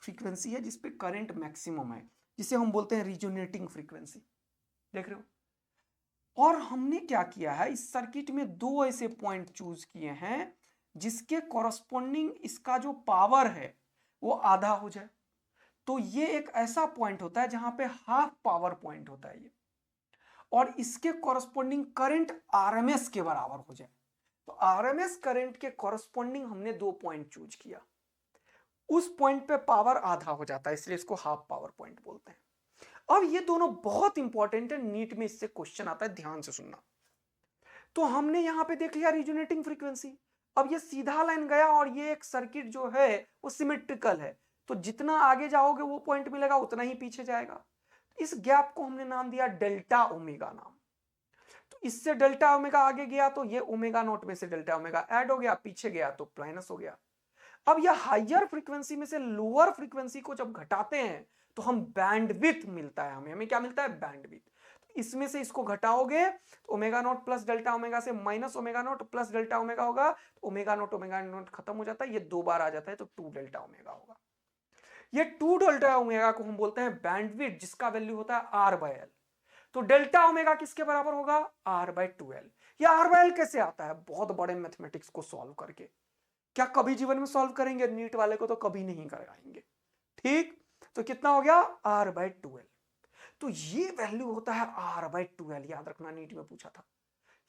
फ्रीक्वेंसी है जिसपे करंट मैक्सिमम है, जिसे हम बोलते हैं रिजोनेटिंग फ्रीक्वेंसी। देख रहे हो। और हमने क्या किया है, इस सर्किट में 2 ऐसे पॉइंट चूज किए हैं जिसके कॉरस्पॉन्डिंग इसका जो पावर है वो आधा हो जाए। तो ये एक ऐसा पॉइंट होता है जहां पे हाफ पावर पॉइंट होता है ये, और इसके कॉरस्पॉन्डिंग करंट आरएमएस के बराबर हो जाए। तो आरएमएस करंट के कॉरस्पॉन्डिंग हमने 2 पॉइंट चूज किया, उस पॉइंट पे पावर आधा हो जाता है, इसलिए इसको हाफ पावर पॉइंट बोलते हैं। अब ये दोनों बहुत इंपॉर्टेंट है, नीट में इससे क्वेश्चन आता है, ध्यान से सुनना। तो हमने यहां पे देख लिया रिजोनेटिंग फ्रीक्वेंसी। अब ये सीधा लाइन गया और ये एक सर्किट जो है वो सिमेट्रिकल है, तो जितना आगे जाओगे वो पॉइंट मिलेगा, उतना ही पीछे जाएगा। इस गैप को हमने नाम दिया डेल्टा ओमेगा नाम। तो इससे डेल्टा ओमेगा आगे गया तो ये ओमेगा नोट में से डेल्टा ओमेगा ऐड हो गया, पीछे गया तो माइनस हो गया। अब यह हाइयर फ्रीक्वेंसी में से लोअर फ्रीक्वेंसी को जब घटाते हैं तो हम बैंडविड्थ मिलता है, हमें क्या मिलता है, बैंडविड्थ। इसमें से इसको घटाओगे तो omega naught plus delta omega से minus omega naught plus delta omega होगा, तो ओमेगा नॉट खत्म हो जाता है, ये 2 बार आ जाता है तो 2 डेल्टा ओमेगा होगा। ये 2 डेल्टा ओमेगा को हम बोलते हैं बैंडविड्थ, जिसका वैल्यू होता है आर बाय एल। तो डेल्टा ओमेगा किसके बराबर होगा, आर बाय 2l। ये आर बाय एल कैसे आता है, बहुत बड़े मैथमेटिक्स को सॉल्व करके। क्या कभी जीवन में सॉल्व करेंगे, नीट वाले को तो कभी नहीं कराएंगे, ठीक। तो कितना हो गया, आर बाय 2l। तो ये वैल्यू होता है आर बाय 2l, याद रखना, नीट में पूछा था।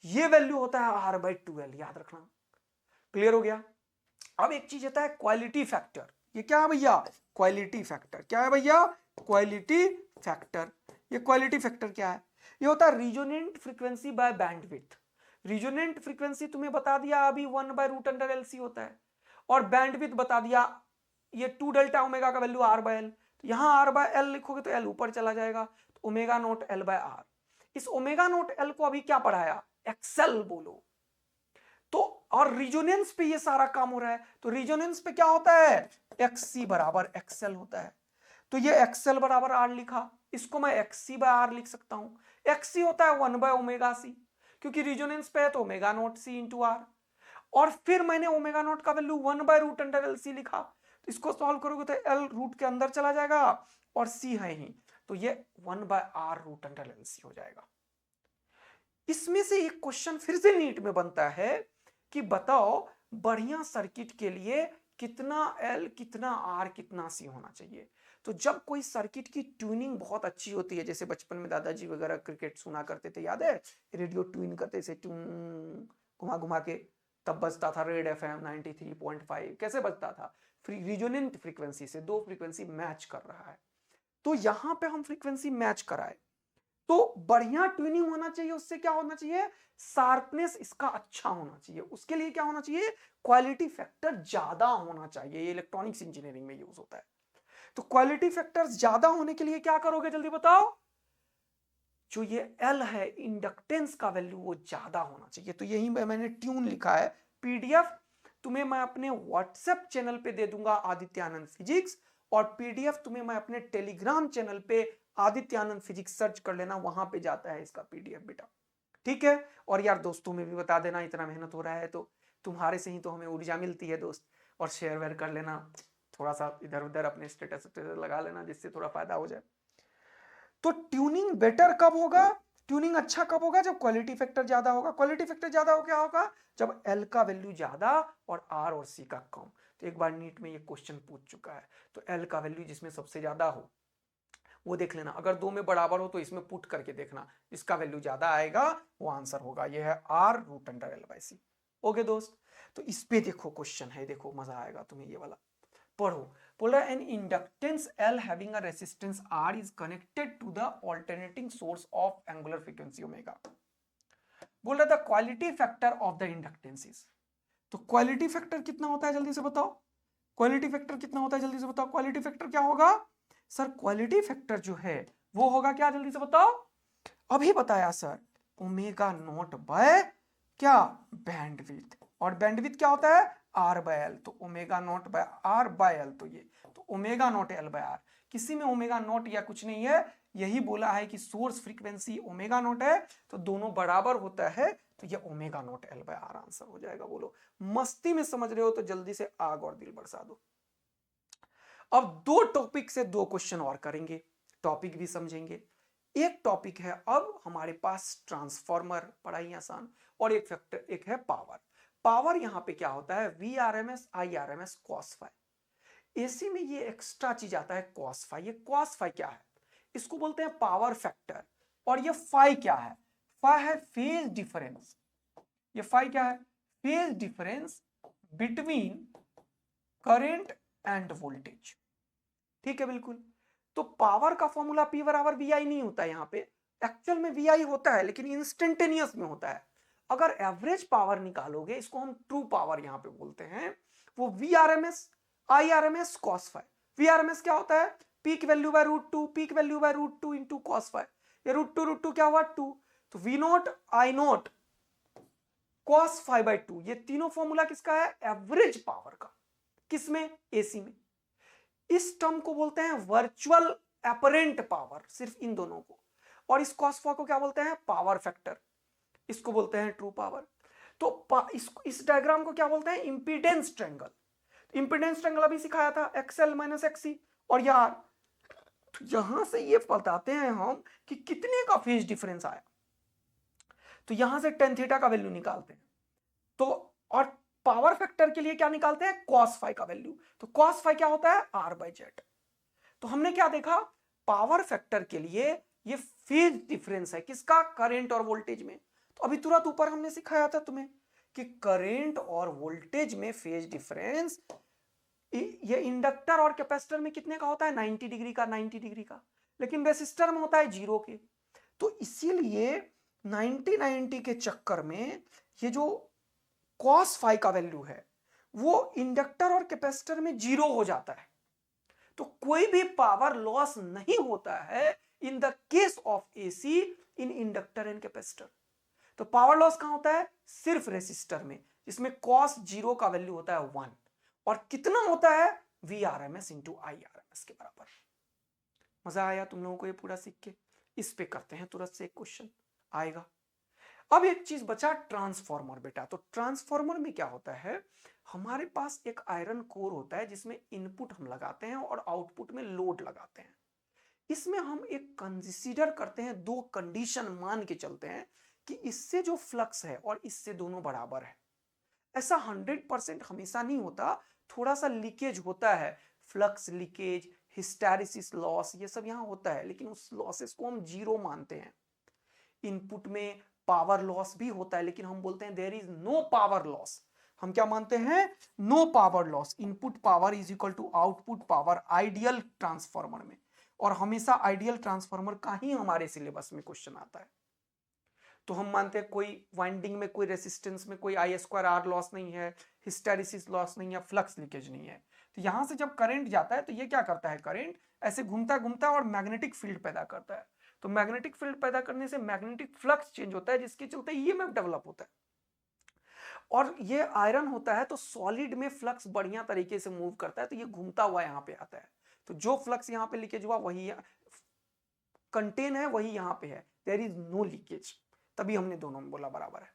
ये वैल्यू होता है आर बाय 2l, याद रखना। क्लियर हो गया। अब एक चीज होता है क्वालिटी फैक्टर। ये क्या है भैया, क्वालिटी फैक्टर। क्या है भैया, क्वालिटी फैक्टर। ये क्वालिटी फैक्टर क्या है, ये होता है resonant frequency by bandwidth. Resonant frequency तुम्हें बता दिया अभी 1/√LC होता है, और बैंडविड्थ बता दिया ये 2 डेल्टा ओमेगा का वैल्यू आर बाय एल। तो यहां आर बाय एल लिखोगे तो एल ऊपर चला जाएगा, तो omega naught L by R. इस ओमेगा नॉट एल को अभी क्या पढ़ाया, एक्सेल बोलो। तो और रिजोनेंस पे ये सारा काम हो रहा है, तो रिजोनेंस पे क्या होता है, एक्सी बराबर एक्सएल होता है। तो ये एक्सएल बराबर आर लिखा, इसको मैं एक्सी बाय आर लिख सकता हूं। एक्सी होता है 1 बाय ओमेगा सी, क्योंकि रिजोनेंस पे है तो omega naught C into R. और फिर मैंने ओमेगा नॉट का वैल्यू 1/√LC लिखा, तो इसको सॉल्व करोगे तो एल रूट के अंदर चला जाएगा और सी है ही, तो ये 1/√LC हो जाएगा। इसमें से एक क्वेश्चन फिर से नीट में बनता है कि बताओ बढ़िया सर्किट के लिए कितना एल, कितना आर, कितना सी होना चाहिए। तो जब कोई सर्किट की ट्यूनिंग बहुत अच्छी होती है, जैसे बचपन में दादाजी वगैरह क्रिकेट सुना करते थे, याद है, रेडियो ट्यून करते थे, ट्यून घुमा घुमा के, तब बजता था रेड एफएम 93.5। कैसे बजता था, रिजोनेंट फ्रीक्वेंसी से, 2 फ्रीक्वेंसी मैच कर रहा है। तो यहां पे हम फ्रीक्वेंसी मैच कराए, तो बढ़िया ट्यूनिंग होना चाहिए। उससे क्या होना चाहिए, शार्पनेस इसका अच्छा होना चाहिए। उसके लिए क्या होना चाहिए, क्वालिटी फैक्टर ज्यादा होना चाहिए। ये इलेक्ट्रॉनिक्स इंजीनियरिंग में यूज होता है। तो क्वालिटी फैक्टर ज्यादा होने के लिए क्या करोगे, जल्दी बताओ। जो ये एल है, इंडक्टेंस का वैल्यू वो ज्यादा होना चाहिए। तो यही मैंने ट्यून लिखा है, पीडीएफ तुम्हें मैं अपने व्हाट्सएप चैनल पे दे दूंगा, आदित्य आनंद फिजिक्स। और पीडीएफ तुम्हें मैं अपने टेलीग्राम चैनल पे आदित्य आनंद फिजिक्स सर्च कर लेना, वहां पे जाता है इसका पीडीएफ बेटा, ठीक है। और यार दोस्तों में भी बता देना, इतना मेहनत हो रहा है तो तुम्हारे से ही तो हमें ऊर्जा मिलती है दोस्त। और शेयर वेयर कर लेना, थोड़ा सा इधर उधर अपने स्टेटस लगा लेना, जिससे थोड़ा फायदा हो जाए। तो ट्यूनिंग बेटर कब होगा, ट्यूनिंग अच्छा कब होगा, जब क्वालिटी फैक्टर ज्यादा होगा। क्वालिटी फैक्टर ज्यादा हो क्या होगा, जब एल का वैल्यू ज्यादा और आर और सी का कम। तो एक बार नीट में ये क्वेश्चन पूछ चुका है, तो एल का वैल्यू जिसमें सबसे ज्यादा हो वो देख लेना। अगर 2 में बराबर हो तो इसमें पुट करके देखना, इसका वैल्यू ज्यादा आएगा वो आंसर होगा। ये है R√L/C। ओके दोस्त, तो इस पे देखो क्वेश्चन है, देखो मजा आएगा तुम्हें ये वाला, पढ़ो। बोल रहा है an inductance L having a resistance R is connected to the alternating source of angular frequency omega. बोल रहा था quality factor of the inductance is. तो क्वालिटी फैक्टर कितना होता है जल्दी से बताओ, क्वालिटी फैक्टर कितना होता है जल्दी से बताओ। क्वालिटी फैक्टर क्या होगा सर, क्वालिटी फैक्टर जो है वो होगा क्या, जल्दी से बताओ। अभी बताया सर, ओमेगा नॉट बाय क्या, बैंडविड्थ। और बैंडविड्थ क्या होता है, आर बाय एल। तो omega naught by R by L, तो ये तो omega naught L by R. किसी में ओमेगा नॉट या कुछ नहीं है, यही बोला है कि सोर्स फ्रीक्वेंसी ओमेगा नॉट है, तो दोनों बराबर होता है, तो ये omega naught L by R answer हो जाएगा। बोलो मस्ती में समझ रहे हो तो जल्दी से आग और दिल बरसा दो। अब 2 टॉपिक से 2 क्वेश्चन और करेंगे, टॉपिक भी समझेंगे। एक टॉपिक है अब हमारे पास ट्रांसफॉर्मर, पढ़ाई आसान, और एक फैक्टर, एक है पावर। पावर यहां पे क्या होता है, VRMS IRMS cos phi. AC में ये एक्स्ट्रा चीज आता है cos फाई। ये cos फाई क्या है, इसको बोलते हैं पावर फैक्टर। और ये फाई क्या है, फाई है फेज डिफरेंस। ये फाई क्या है, phase difference between current end voltage, ठीक है बिल्कुल। तो पावर का फॉर्मूला P बराबर VI नहीं होता है यहाँ पे, एक्चुअल में VI होता है लेकिन इंस्टेंटेनियस में होता है। अगर एवरेज पावर निकालोगे, इसको हम ट्रू पावर यहाँ पे बोलते हैं, वो VRMS IRMS cos phi. VRMS क्या होता है, peak value by √2, peak value by √2 into cos phi. ये √2 क्या हुआ 2, तो V0 I0 cos phi bye 2। ये तीनों फॉर्मूला किसका है, एवरेज पावर का। किसमें, एसी में। इस टर्म को बोलते हैं वर्चुअल एपरेंट पावर, सिर्फ इन दोनों को। और इस cos phi को क्या बोलते हैं? पावर फैक्टर, इसको बोलते हैं ट्रू पावर। तो इस डायग्राम को क्या बोलते हैं? Impedance triangle. इंपीडेंस ट्रायंगल अभी सिखाया था, एक्सएल माइनस एक्सी और ये आर। तो यहां से ये बताते हैं हम कि कितने का फेज डिफरेंस आया। तो यहां से टेन थीटा का वैल्यू निकालते हैं। तो और पावर फैक्टर के लिए क्या निकालते हैं? cos phi का वैल्यू। तो cos phi क्या होता है? R/Z। तो हमने क्या देखा? पावर फैक्टर के लिए ये फेज डिफरेंस है किसका? करंट और वोल्टेज में। तो अभी तुरंत ऊपर हमने सिखाया था तुम्हें कि करंट और वोल्टेज में फेज डिफरेंस ये इंडक्टर और कैपेसिटर में कितने का होता है? 90 डिग्री का, 90 डिग्री का। लेकिन रेसिस्टर में होता है 0 के। तो इसीलिए 90-90 के चक्कर में ये जो cos phi का वैल्यू है वो इंडक्टर और कैपेसिटर में 0 हो जाता है। तो कोई भी पावर लॉस नहीं होता है in the case of AC in inductor and capacitor. तो पावर लॉस कहां होता है? सिर्फ रेसिस्टर में, जिसमें cos 0 का वैल्यू होता है 1। और कितना होता है? VRMS इंटू IRMS के बराबर। मजा आया तुम लोगों को ये पूरा सीख के? इस पे करते हैं तुरंत से एक क्वेश्चन आएगा। अब एक चीज बचा, ट्रांसफॉर्मर बेटा। तो ट्रांसफॉर्मर में क्या होता है? हमारे पास एक आयरन कोर होता है जिसमें इनपुट हम लगाते हैं और आउटपुट में लोड लगाते हैं। इसमें हम एक कंसीडर करते हैं, दो कंडीशन मान के चलते हैं कि इससे जो फ्लक्स है और इससे दोनों बराबर है। ऐसा 100% हमेशा नहीं होता, थोड़ा सा लीकेज होता है, फ्लक्स लीकेज, हिस्टैरिसीस लॉस, ये सब यहां होता है, लेकिन उस लॉसेस को हम 0 मानते हैं। इनपुट में पावर लॉस भी होता है, लेकिन हम बोलते हैं there is no power loss. हम क्या मानते हैं? No power loss. Input power is equal to output power ideal transformer में। और हमेशा आइडियल ट्रांसफार्मर का ही हमारे सिलेबस में क्वेश्चन आता है। तो हम मानते हैं कोई वाइंडिंग में, कोई रेसिस्टेंस में कोई I2R लॉस नहीं है, हिस्टैरिसीस लॉस नहीं है, फ्लक्स लीकेज नहीं है। तो यहां से जब करंट जाता है तो ये क्या करता है? करंट ऐसे घूमता घूमता और मैग्नेटिक फील्ड पैदा करता है। तो मैग्नेटिक फील्ड पैदा करने से मैग्नेटिक फ्लक्स चेंज होता है, जिसके चलते ईएमएफ डेवलप होता है। और ये आयरन होता है तो सॉलिड में फ्लक्स बढ़िया तरीके से मूव करता है, तो ये घूमता हुआ यहाँ पे आता है। तो जो फ्लक्स यहाँ पे लीकेज हुआ वही कंटेन है, वही यहाँ पे है, देयर इज नो लीकेज। तभी हमने दोनों में बोला बराबर है।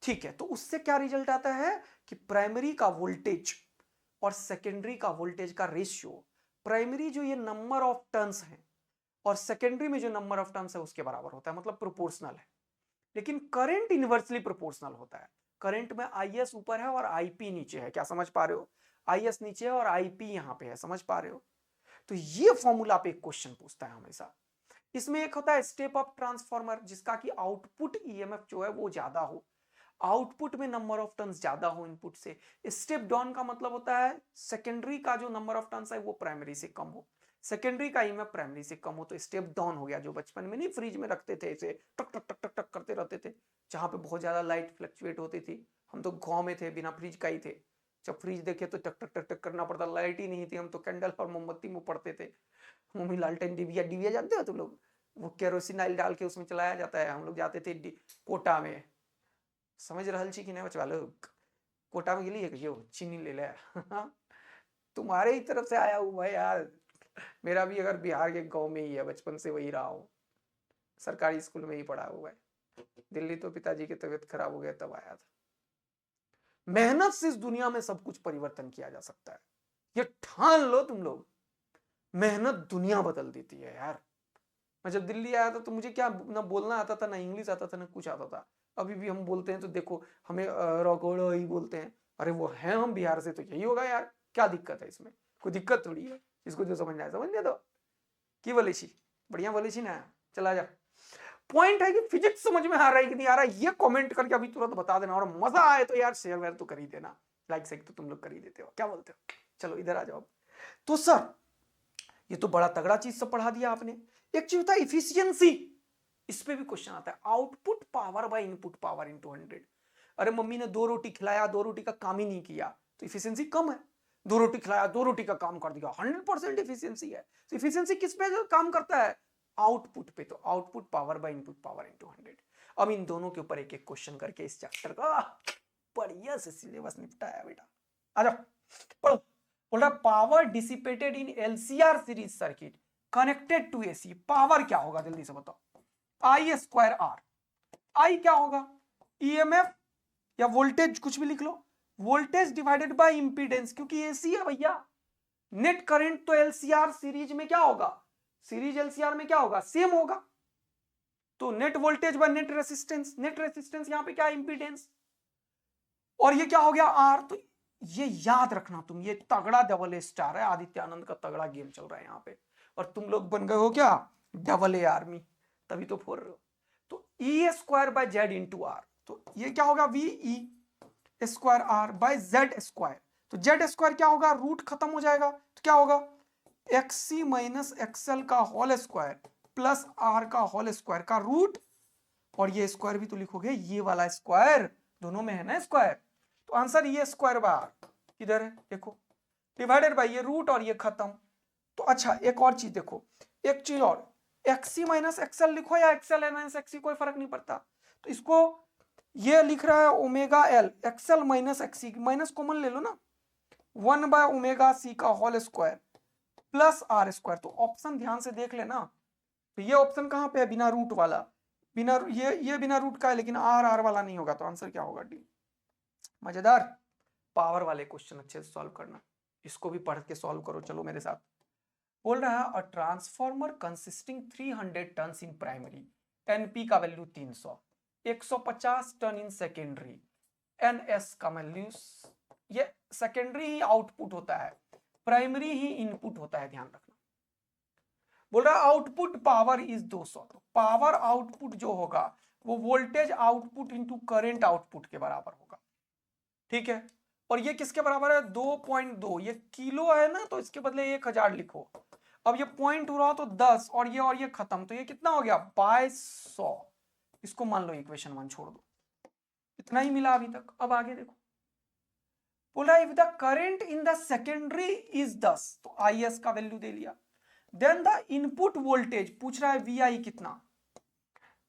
ठीक है, तो उससे क्या रिजल्ट आता है कि प्राइमरी का वोल्टेज और सेकेंडरी का वोल्टेज का रेशियो, प्राइमरी जो ये नंबर ऑफ टर्न्स हैं और सेकेंडरी में जो नंबर ऑफ टर्न्स है उसके बराबर होता है, मतलब प्रोपोर्शनल है। लेकिन करंट इनवर्सली प्रोपोर्शनल होता है। करंट में IS ऊपर है और IP नीचे है। क्या समझ पा रहे हो? IS नीचे है और IP यहां पे है, समझ पा रहे हो? तो ये फॉर्मूला पे एक क्वेश्चन पूछता है हमेशा। इसमें एक होता है स्टेप अप ट्रांसफॉर्मर, जिसका कि आउटपुट EMF जो है वो ज्यादा हो, आउटपुट में नंबर ऑफ टर्न्स ज्यादा हो इनपुट से। स्टेप डाउन का मतलब होता है सेकेंडरी का जो नंबर ऑफ टर्न्स है वो प्राइमरी से कम हो, सेकेंडरी का EMF प्राइमरी से कम हो, तो स्टेप डाउन हो गया। जो बचपन में नहीं फ्रिज में रखते थे, इसे टक टक टक टक टक करते रहते थे, जहां पे बहुत ज्यादा लाइट फ्लक्चुएट होती थी। हम तो गांव में थे, बिना फ्रिज का ही थे। जब फ्रिज देखे तो टक टक टक टक करना पड़ता, लाइट ही नहीं थी, हम तो कैंडल और मोमबत्ती में पड़ते थे। मम्मी लालटेन डिबिया, डिबिया जानते हो तुम लोग? वो केरोसिन ऑयल डाल के उसमें चलाया जाता है। हम लोग जाते थे कोटा में, समझ रहल छी कि नहीं बचवा लोग? कोटा में गेली है कहियो? चीनी ले ले तुम्हारे ही तरफ से आया हुआ है यार। मेरा भी अगर बिहार के गांव में ही है, बचपन से वही रहा हूँ, सरकारी स्कूल में ही पढ़ा हुआ है। दिल्ली तो पिताजी की तबीयत खराब हो गया तब आया था। मेहनत से इस दुनिया में सब कुछ परिवर्तन किया जा सकता है, ये ठान लो तुम लोग। मेहनत दुनिया बदल देती है यार। मैं जब दिल्ली आया था तो मुझे क्या ना बोलना आता था, ना इंग्लिश आता था, ना कुछ आता था। अभी भी हम बोलते हैं तो देखो, हमें रगोड़ो ही बोलते हैं। अरे वो हैं हम बिहार से, तो यही होगा यार, क्या दिक्कत है इसमें? कोई दिक्कत थोड़ी है। इसको जो समझना है समझ दो। की बोले छी? बढ़िया बोले छी ना? चला जा। पॉइंट है कि फिजिक्स समझ में आ रहा है कि नहीं आ रहा है, ये कमेंट करके अभी तुरंत बता देना। और मजा आए तो यार शेयर वेयर तो कर ही देना, लाइक शेयर तो तुम लोग कर ही देते हो, क्या बोलते हो? चलो इधर आ जाओ। तो सर ये तो बड़ा तगड़ा चीज सब पढ़ा दिया आपने। एक चीज होता है इफिशियंसी, इस पे भी क्वेश्चन आता है, output power by input power into 100। अरे मम्मी ने 2 रोटी खिलाया, 2 रोटी का काम ही नहीं किया, तो इफिशियंसी कम है। 2 रोटी खिलाया, 2 रोटी का काम कर दिया, 100% इफिशियंसी है। तो इफिशियंसी किस पे काम करता है? आउटपुट पे। तो output power by input power into 100। अब इन दोनों के ऊपर एक एक क्वेश्चन करके इस चैप्टर का बढ़िया से सिलेबस निपटाया बेटा। आ जाओ पढ़ो। बोल रहा power dissipated in LCR series circuit connected to AC, power क्या होगा जल्दी से बताओ? आई स्क्वायर आर। आई क्या होगा? ईएमएफ या वोल्टेज, कुछ भी लिख लो, वोल्टेज डिवाइडेड बाय इंपीडेंस, क्योंकि एसी है भैया। नेट करंट तो एलसीआर सीरीज में क्या होगा? सीरीज एलसीआर में क्या होगा? सेम होगा। तो net voltage by net resistance, net resistance यहां पे क्या है? इंपीडेंस। और ये क्या हो गया? आर। तो ये याद रखना तुम, ये तगड़ा डबल ए स्टार है, आदित्य आनंद का तगड़ा गेम चल रहा है यहाँ पे, और तुम लोग बन गए हो क्या? डबल ए आर्मी, तभी तो फोड़ रहे हो। तो E square by Z into R, तो ये क्या होगा? V E square R by Z square. तो जेड स्क्वायर क्या होगा? रूट खत्म हो जाएगा, तो क्या होगा? एक्सी माइनस एक्सएल का होल स्क्वायर प्लस आर का होल स्क्वायर का रूट, और ये स्क्वायर भी तो लिखोगे, ये वाला स्क्वायर, दोनों में है ना स्क्वायर, तो आंसर ये स्क्वायर बाय आर किधर है? देखो, डिवाइडेड बाय ये रूट और ये खत्म। तो अच्छा एक और चीज देखो, एक चीज और, एक्सी माइनस एक्सएल लिखो या एक्सएल माइनस एक्सी, कोई फर्क नहीं पड़ता। तो इसको ये लिख रहा है omega L, XL minus XC, minus common ले लो ना, 1 बाय ओमेगा सी का whole square plus R square. तो ऑप्शन ध्यान से देख लेना, तो ये ऑप्शन कहां पे है? बिना रूट वाला, बिना ये बिना रूट का है, लेकिन आर वाला नहीं होगा, तो आंसर क्या होगा? डी। मजेदार। पावर वाले क्वेश्चन अच्छे से सॉल्व करना, इसको भी पढ़ के सॉल्व करो, चलो मेरे साथ। बोल रहा है a transformer consisting 300 turn in primary, NP का value 300, 150 turn in secondary, NS का वैल्यू, ये सेकेंडरी ही आउटपुट होता है, प्राइमरी ही इनपुट होता है, ध्यान रखना। बोल रहा है आउटपुट पावर इज 200, तो पावर आउटपुट जो होगा वो voltage output into current output के बराबर होगा, ठीक है। और ये किसके बराबर है? 2.2, ये किलो है ना, तो इसके बदले 1000 लिखो। अब ये पॉइंट हो रहा तो 10, और ये खत्म, तो ये कितना हो गया? 2200। इसको मान लो इक्वेशन 1 छोड़ दो, इतना ही मिला अभी तक। अब आगे देखो, बोला if the current in the secondary is 10, तो IS का वैल्यू दे लिया, देन द इनपुट वोल्टेज पूछ रहा है VI कितना,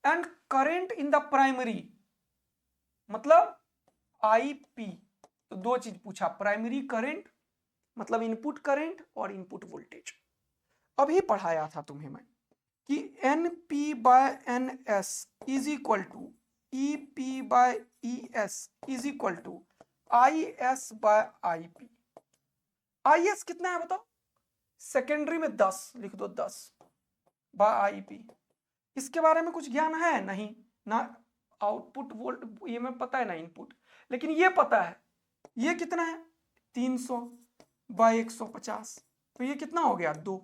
and current in the primary मतलब IP। तो दो चीज पूछा, प्राइमरी करंट मतलब इनपुट करंट और इनपुट वोल्टेज। अभी पढ़ाया था तुम्हें मैं कि NP by NS is equal to EP by ES is equal to IS by IP। IS कितना है बताओ? सेकेंडरी में 10 लिख दो, 10 बाय IP। इसके बारे में कुछ ज्ञान है नहीं ना, आउटपुट वोल्ट ये में पता है ना इनपुट, लेकिन ये पता है ये कितना है? 300 बाय 150, तो ये कितना हो गया? 2।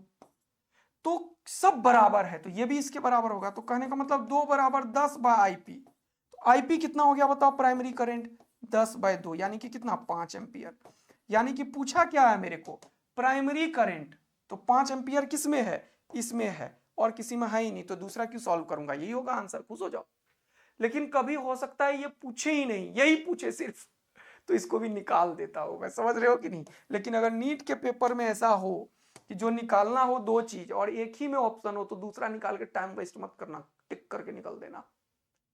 तो सब बराबर है, तो ये भी इसके बराबर होगा, तो कहने का मतलब 2 बराबर 10 बाय IP। तो IP कितना हो गया बताओ? प्राइमरी करंट 10 बाय 2, यानी कि कितना? 5 एम्पियर। यानी कि पूछा क्या है मेरे को? प्राइमरी करंट, तो 5 एम्पियर किस में है? इसमें है, और किसी में है ही नहीं, तो दूसरा क्यों सॉल्व करूंगा? यही होगा आंसर, खुश हो जाओ। लेकिन कभी हो सकता है ये पूछे ही नहीं, यही पूछे सिर्फ, तो इसको भी निकाल देता हूं मैं, समझ रहे हो कि नहीं। लेकिन अगर नीट के पेपर में ऐसा हो कि जो निकालना हो 2 चीज और एक ही में ऑप्शन हो, तो दूसरा निकाल के टाइम वेस्ट मत करना, टिक करके निकल देना।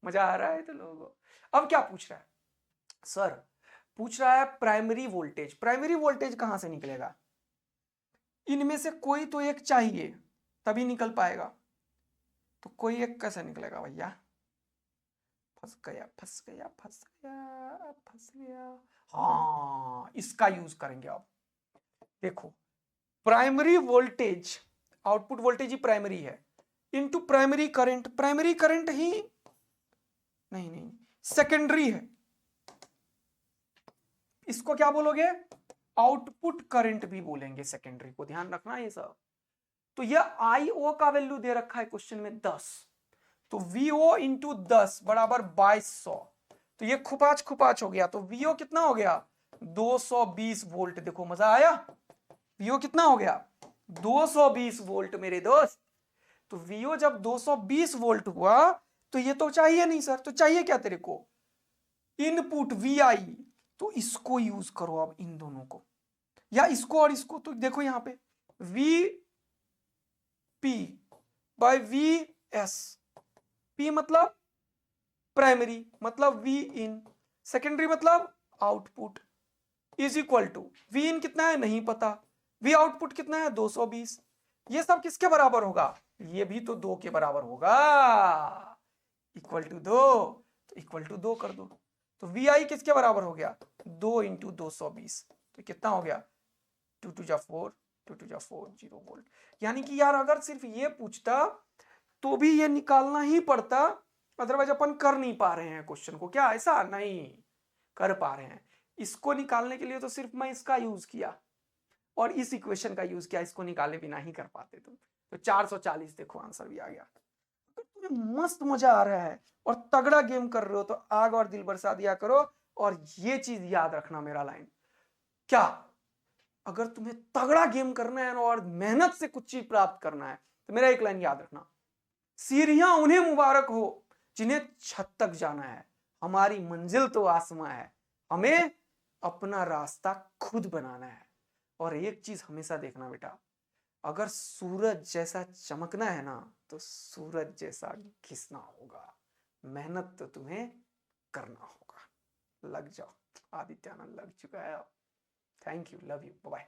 मजा आ रहा है तो लोगों? अब क्या पूछ रहा है सर? पूछ रहा है प्राइमरी वोल्टेज। प्राइमरी वोल्टेज कहां से निकलेगा? इनमें से कोई तो एक चाहिए, तभी निकल पाएगा। तो कोई एक कैसे निकलेगा भैया? फंस गया फंस गया फंस गया फंस गया। हाँ, इसका यूज करेंगे अब। देखो, प्राइमरी वोल्टेज, आउटपुट वोल्टेज ही प्राइमरी है, into primary current. Primary current ही नहीं सेकेंडरी है, इसको क्या बोलोगे? आउटपुट करंट भी बोलेंगे सेकेंडरी को, ध्यान रखना ये सब। तो ये IO का वैल्यू दे रखा है क्वेश्चन में 10, तो VO इंटू 10 बराबर 2200। तो ये खुपाच हो गया, तो VO कितना हो गया? 220 वोल्ट। देखो मजा आया? VO कितना हो गया? 220 वोल्ट मेरे दोस्त। तो VO जब 220 वोल्ट हुआ, तो ये तो चाहिए नहीं सर, तो चाहिए क्या तेरे को? Input VI। तो इसको यूज करो अब, इन दोनों को, या इसको और इसको। तो देखो यहां पे VP बाय VS, P मतलब प्राइमरी मतलब V इन, सेकेंडरी मतलब output, is equal to V in कितना है नहीं पता, V आउटपुट कितना है 220, ये सब किसके बराबर होगा? ये भी तो 2 के बराबर होगा, इक्वल टू 2, तो इक्वल टू 2 कर दो। तो वी आई किसके बराबर हो गया? 2 इंटू 220, तो कितना हो गया? 2 2 जा 4, 2 2 जा 4, 0 वोल्ट। यानी कि यार अगर सिर्फ ये पूछता तो भी ये निकालना ही पड़ता, अदरवाइज अपन कर नहीं पा रहे हैं क्वेश्चन को। क्या ऐसा नहीं कर पा रहे हैं? इसको निकालने के लिए तो सिर्फ मैं इसका यूज किया और इस इक्वेशन का यूज किया, इसको निकाले बिना ही कर पाते तुम। तो 440 देखो आंसर भी आ गया। तो तुम्हें मस्त मजा आ रहा है और तगड़ा गेम कर रहे हो तो आग और दिल बरसा दिया करो। और ये चीज याद रखना, मेरा लाइन क्या, अगर तुम्हें तगड़ा गेम करना है और मेहनत से कुछ चीज प्राप्त करना है तो मेरा एक लाइन याद रखना, सीढ़ियां उन्हें मुबारक हो जिन्हें छत तक जाना है, हमारी मंजिल तो आसमां है, हमें अपना रास्ता खुद बनाना है। और एक चीज हमेशा देखना बेटा, अगर सूरज जैसा चमकना है ना तो सूरज जैसा घिसना होगा, मेहनत तो तुम्हें करना होगा। लग जाओ, आदित्य आनंद लग चुका है। Thank you, love you, bye.